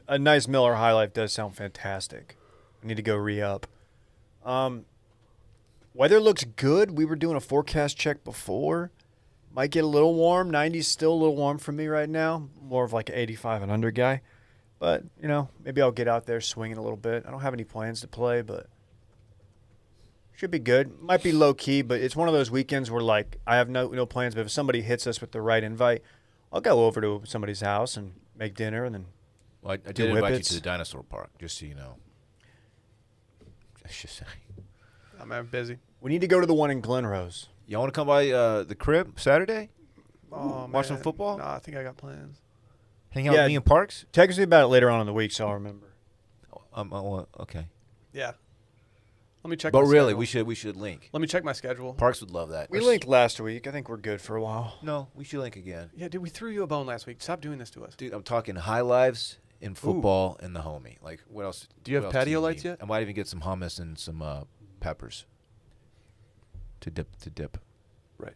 A nice Miller High Life does sound fantastic. I need to go re-up. Weather looks good. We were doing a forecast check before. Might get a little warm. 90's still a little warm for me right now. More of like an 85 and under guy. But, maybe I'll get out there swinging a little bit. I don't have any plans to play, but should be good. Might be low-key, but it's one of those weekends where, like, I have no plans. But if somebody hits us with the right invite, I'll go over to somebody's house and make dinner and then Well, I Do did invite you whippets. to the dinosaur park, just so you know. Just saying. I'm busy. we need to go to the one in Glen Rose. Y'all want to come by the crib Saturday? Oh, Watch some man. football? No, I think I got plans. Hang out Yeah. with me in Parks? Text me about it later on in the week so I'll remember. Okay. Yeah. Let me check. But my really, schedule. we should link. Let me check my schedule. Parks would love that. We linked last week. I think we're good for a while. No, we should link again. Yeah, dude, we threw you a bone last week. Stop doing this to us. Dude, I'm talking high lives in football and the homie. Like, what else? Do you have what else patio lights need? yet? I might even get some hummus and some peppers to dip. Right.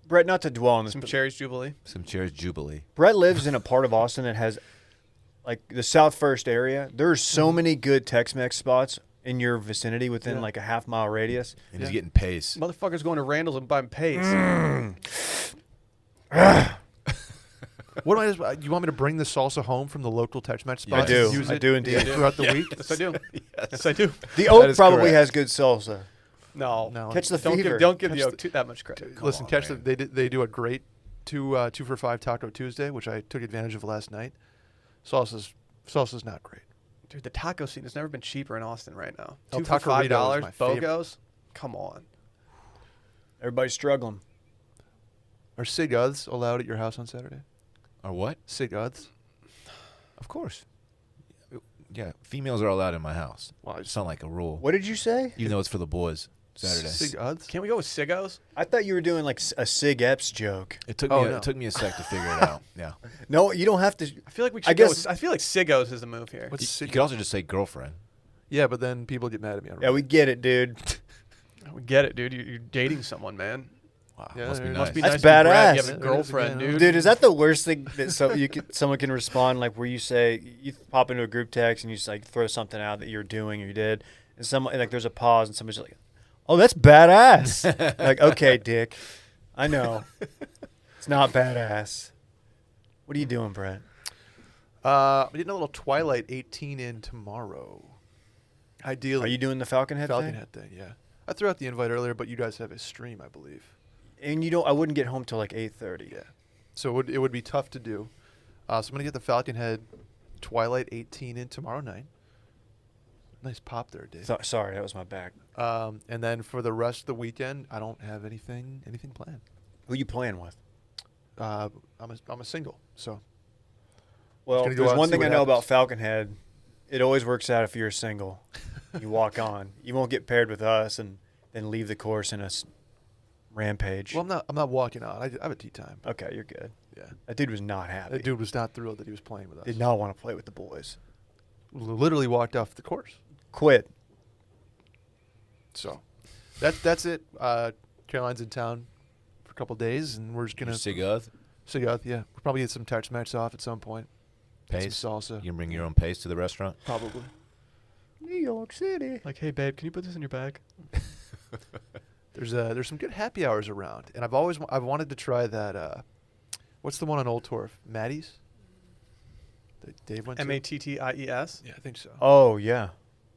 Brett, not to dwell on this, Some but cherries Jubilee. Some Cherries Jubilee. Brett lives in a part of Austin that has, like, the South First area. There's so many good Tex-Mex spots in your vicinity within, Yeah. like, a half-mile radius. And he's Yeah. getting pace. Motherfuckers going to Randall's and buying pace. What am I? You want me to bring the salsa home from the local Tex-Mex spot? I and do. Use I it do indeed. throughout the week. Yes, I do. Yes, I do. The That Oak is probably correct. has good salsa. No. No. Catch the Don't fever. give the Catch Oak that much credit. Come Listen, on, catch man. they do a great 2 for $5 Taco Tuesday, which I took advantage of last night. Salsa's not great. Dude, the taco scene has never been cheaper in Austin right now. El 2 for Taquerito $5. is my favorite. BOGOs. Come on. Everybody's struggling. Are cigads allowed at your house on Saturday? Or what? Cigads? Of course. Yeah, females are allowed in my house. Well, It's not like a rule. What did you say? You know it's for the boys. Saturday. Cigads? Can't we go with Sigos? I thought you were doing, like, a Sig Epps joke. It took Oh, me. no. It took me a sec to figure it out. Yeah. No, you don't have to. I feel like we should I go guess- with, I feel like Sigos is the move here. What's You cig- could also just say girlfriend. Yeah, but then people get mad at me. Yeah, we get it, dude. We get it, dude. You're dating someone, man. Wow. Yeah, must be there nice. Must be That's nice to brag badass. You have a There it is girlfriend, again. dude. Dude, is that the worst thing that someone can respond, like, where you say, you pop into a group text and you just, like, throw something out that you're doing or you did, and someone, like, there's a pause and somebody's like, oh, that's badass. Like, okay, dick. I know. It's not badass. What are you doing, Brett? I'm getting a little Twilight 18 in tomorrow. Ideally. Are you doing the Falcon Head Falcon thing? Head thing, yeah. I threw out the invite earlier, but you guys have a stream, I believe. And I wouldn't get home till like 8:30. Yeah. So it would be tough to do. So I'm going to get the Falcon Head Twilight 18 in tomorrow night. Nice pop there, Dave. Sorry, that was my back. And then for the rest of the weekend, I don't have anything planned. Who you playing with? I'm a single, so Well, gonna go there's out and one see thing I what know about happens. Falcon Head. It always works out if you're single. You walk on. You won't get paired with us and then leave the course in a rampage. well, I'm not walking on. I have a tea time. Okay, you're good. Yeah. That dude was not happy. That dude was not thrilled that he was playing with us. did not want to play with the boys. Literally walked off the course. Quit. So that's it. Caroline's in town for a couple days, and we're just gonna Sigoth, Sigoth, yeah. We'll probably get some Tex-Mex off at some point. Get pace. some salsa. You can bring your own pace to the restaurant. Probably. New York City. Like, hey, babe, can you put this in your bag? There's some good happy hours around, and I've wanted to try that. What's the one on Old Torf? Maddie's. That Dave went to. Matties. Yeah, I think so. Oh yeah,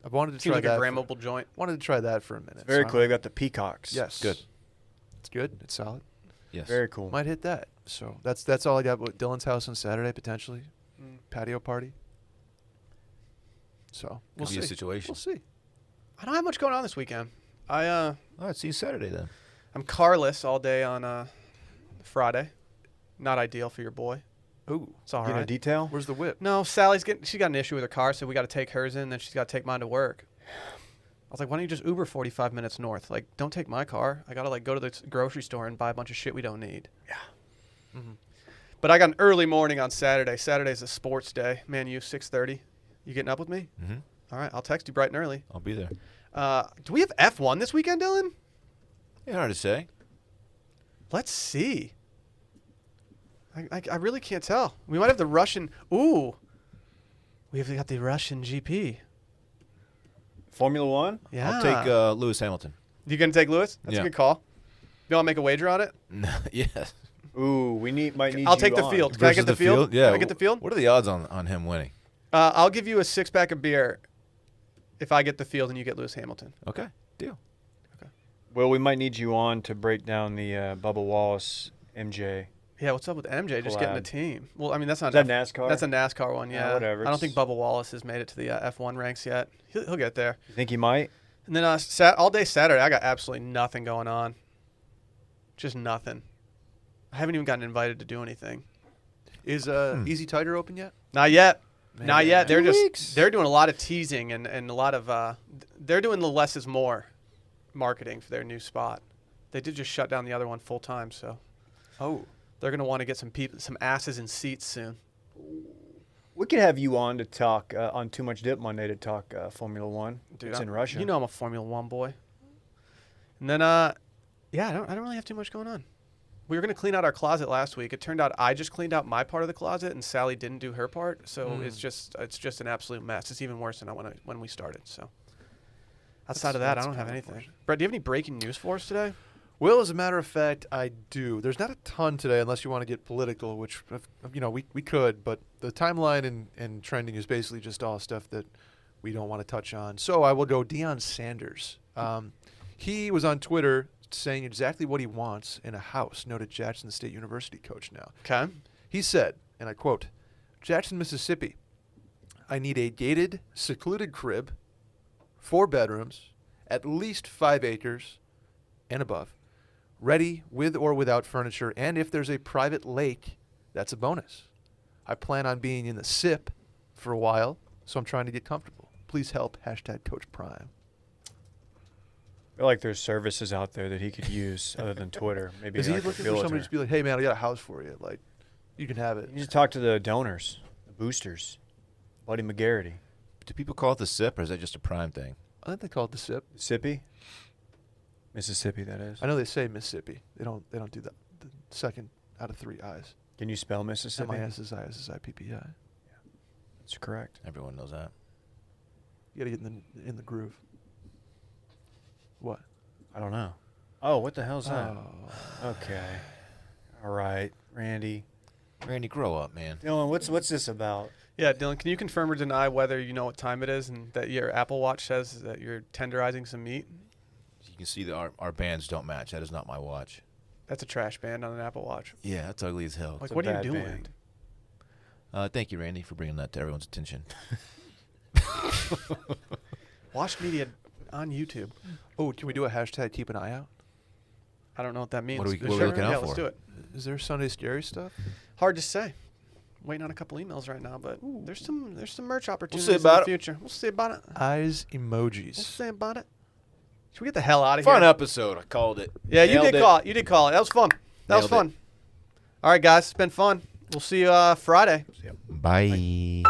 I've wanted to Seems try like a that. grammable joint. Wanted to try that for a minute. very so cool. They got the peacocks. Yes. Good. It's good. It's solid. Yes. Very cool. Might hit that. So that's all I got with Dillon's house on Saturday potentially. Mm. Patio party. So Could be a situation. We'll see. I don't have much going on this weekend. All right, see you Saturday then. I'm carless all day on Friday. Not ideal for your boy. Ooh, It's all Getting a right. detail? where's the whip? No, she got an issue with her car, so we got to take hers in, then she's got to take mine to work. I was like, why don't you just Uber 45 minutes north? Like, don't take my car. I got to, like, go to the grocery store and buy a bunch of shit we don't need. Yeah. Mhm. But I got an early morning on Saturday. Saturday's a sports day. Man, you 6:30. You getting up with me? Mm-hmm. All right, I'll text you bright and early. I'll be there. Do we have F1 this weekend, Dillon? Yeah, hard to say. Let's see. I really can't tell. We might have the Russian. Ooh. We have got the Russian GP. Formula One? Yeah. I'll take Lewis Hamilton. You going to take Lewis? That's Yeah. a good call. You want to make a wager on it? Yes. Ooh, might need I'll you take the on. field. Can I get Versus the field? Yeah. Can I get the field? What are the odds on him winning? I'll give you a 6-pack of beer if I get the field and you get Lewis Hamilton. Okay, deal. Well, we might need you on to break down the Bubba Wallace MJ. Yeah, what's up with MJ just getting a Collab. team? Well, I mean, that's not Is that NASCAR? That's a NASCAR one, yeah. whatever. I don't think Bubba Wallace has made it to the F1 ranks yet. He'll get there. You think he might? And then all day Saturday, I got absolutely nothing going on. Just nothing. I haven't even gotten invited to do anything. Is Easy Tighter open yet? Not yet. Man. Not yet. They're 2 just weeks. they're doing a lot of teasing and a lot of they're doing the less is more marketing for their new spot. They did just shut down the other one full time, so Oh, they're gonna want to get some asses in seats soon. We could have you on to talk on Too Much Dip Monday to talk Formula One. Dude, it's in Russia. You know I'm a Formula One boy. And then yeah, I don't really have too much going on. We were gonna clean out our closet last week. It turned out I just cleaned out my part of the closet and Sally didn't do her part. So it's just an absolute mess. It's even worse than when we started. So outside of that, I That's don't have kinda anything. unfortunate. Brett, do you have any breaking news for us today? well, as a matter of fact, I do. There's not a ton today, unless you want to get political, which we could. But the timeline and trending is basically just all stuff that we don't want to touch on. So I will go Deion Sanders. He was on Twitter saying exactly what he wants in a house. Noted Jackson State University coach now. Okay. He said, and I quote, Jackson, Mississippi, I need a gated, secluded crib, 4 bedrooms, at least 5 acres and above, ready with or without furniture, and if there's a private lake, that's a bonus. I plan on being in the SIP for a while, so I'm trying to get comfortable. Please help, #Coach Prime. I feel like there's services out there that he could use other than Twitter. Maybe Is he like a looking for somebody to realtor. just be like, hey, man, I got a house for you. Like, you can have it. You just talk to the donors, the boosters. Buddy McGarity. Do people call it the SIP, or is that just a Prime thing? I think they call it the SIP. Mississippi? Mississippi, that is. I know they say Mississippi. They don't do that. The second out of 3 I's. Can you spell Mississippi? MISSISSIPPI. That's correct. Everyone knows that. You gotta get in the groove. What? I don't know. Oh, what the hell's that? Oh. Okay. All right, Randy. Randy, grow up, man. Dylan, what's this about? Yeah, Dylan, can you confirm or deny whether you know what time it is and that your Apple Watch says that you're tenderizing some meat? You can see that our bands don't match. That is not my watch. That's a trash band on an Apple Watch. Yeah, that's ugly as hell. Like, It's a what are you bad doing? band. Thank you, Randy, for bringing that to everyone's attention. Watch media on YouTube. Oh, can we do a # keep an eye out? I don't know what that means. What are we Sure, looking out yeah, for? let's do it. Is there Sunday Scary stuff? Hard to say. Waiting on a couple emails right now, but there's some merch opportunities see in about the it. future. We'll see about it. Eyes We'll emojis. see about it. Should we get the hell out of Fun here? episode. I called it. Yeah, you Nailed did it. call it. You did call it. That was fun. That was Nailed it. fun. All right, guys, it's been fun. We'll see you Friday. Bye.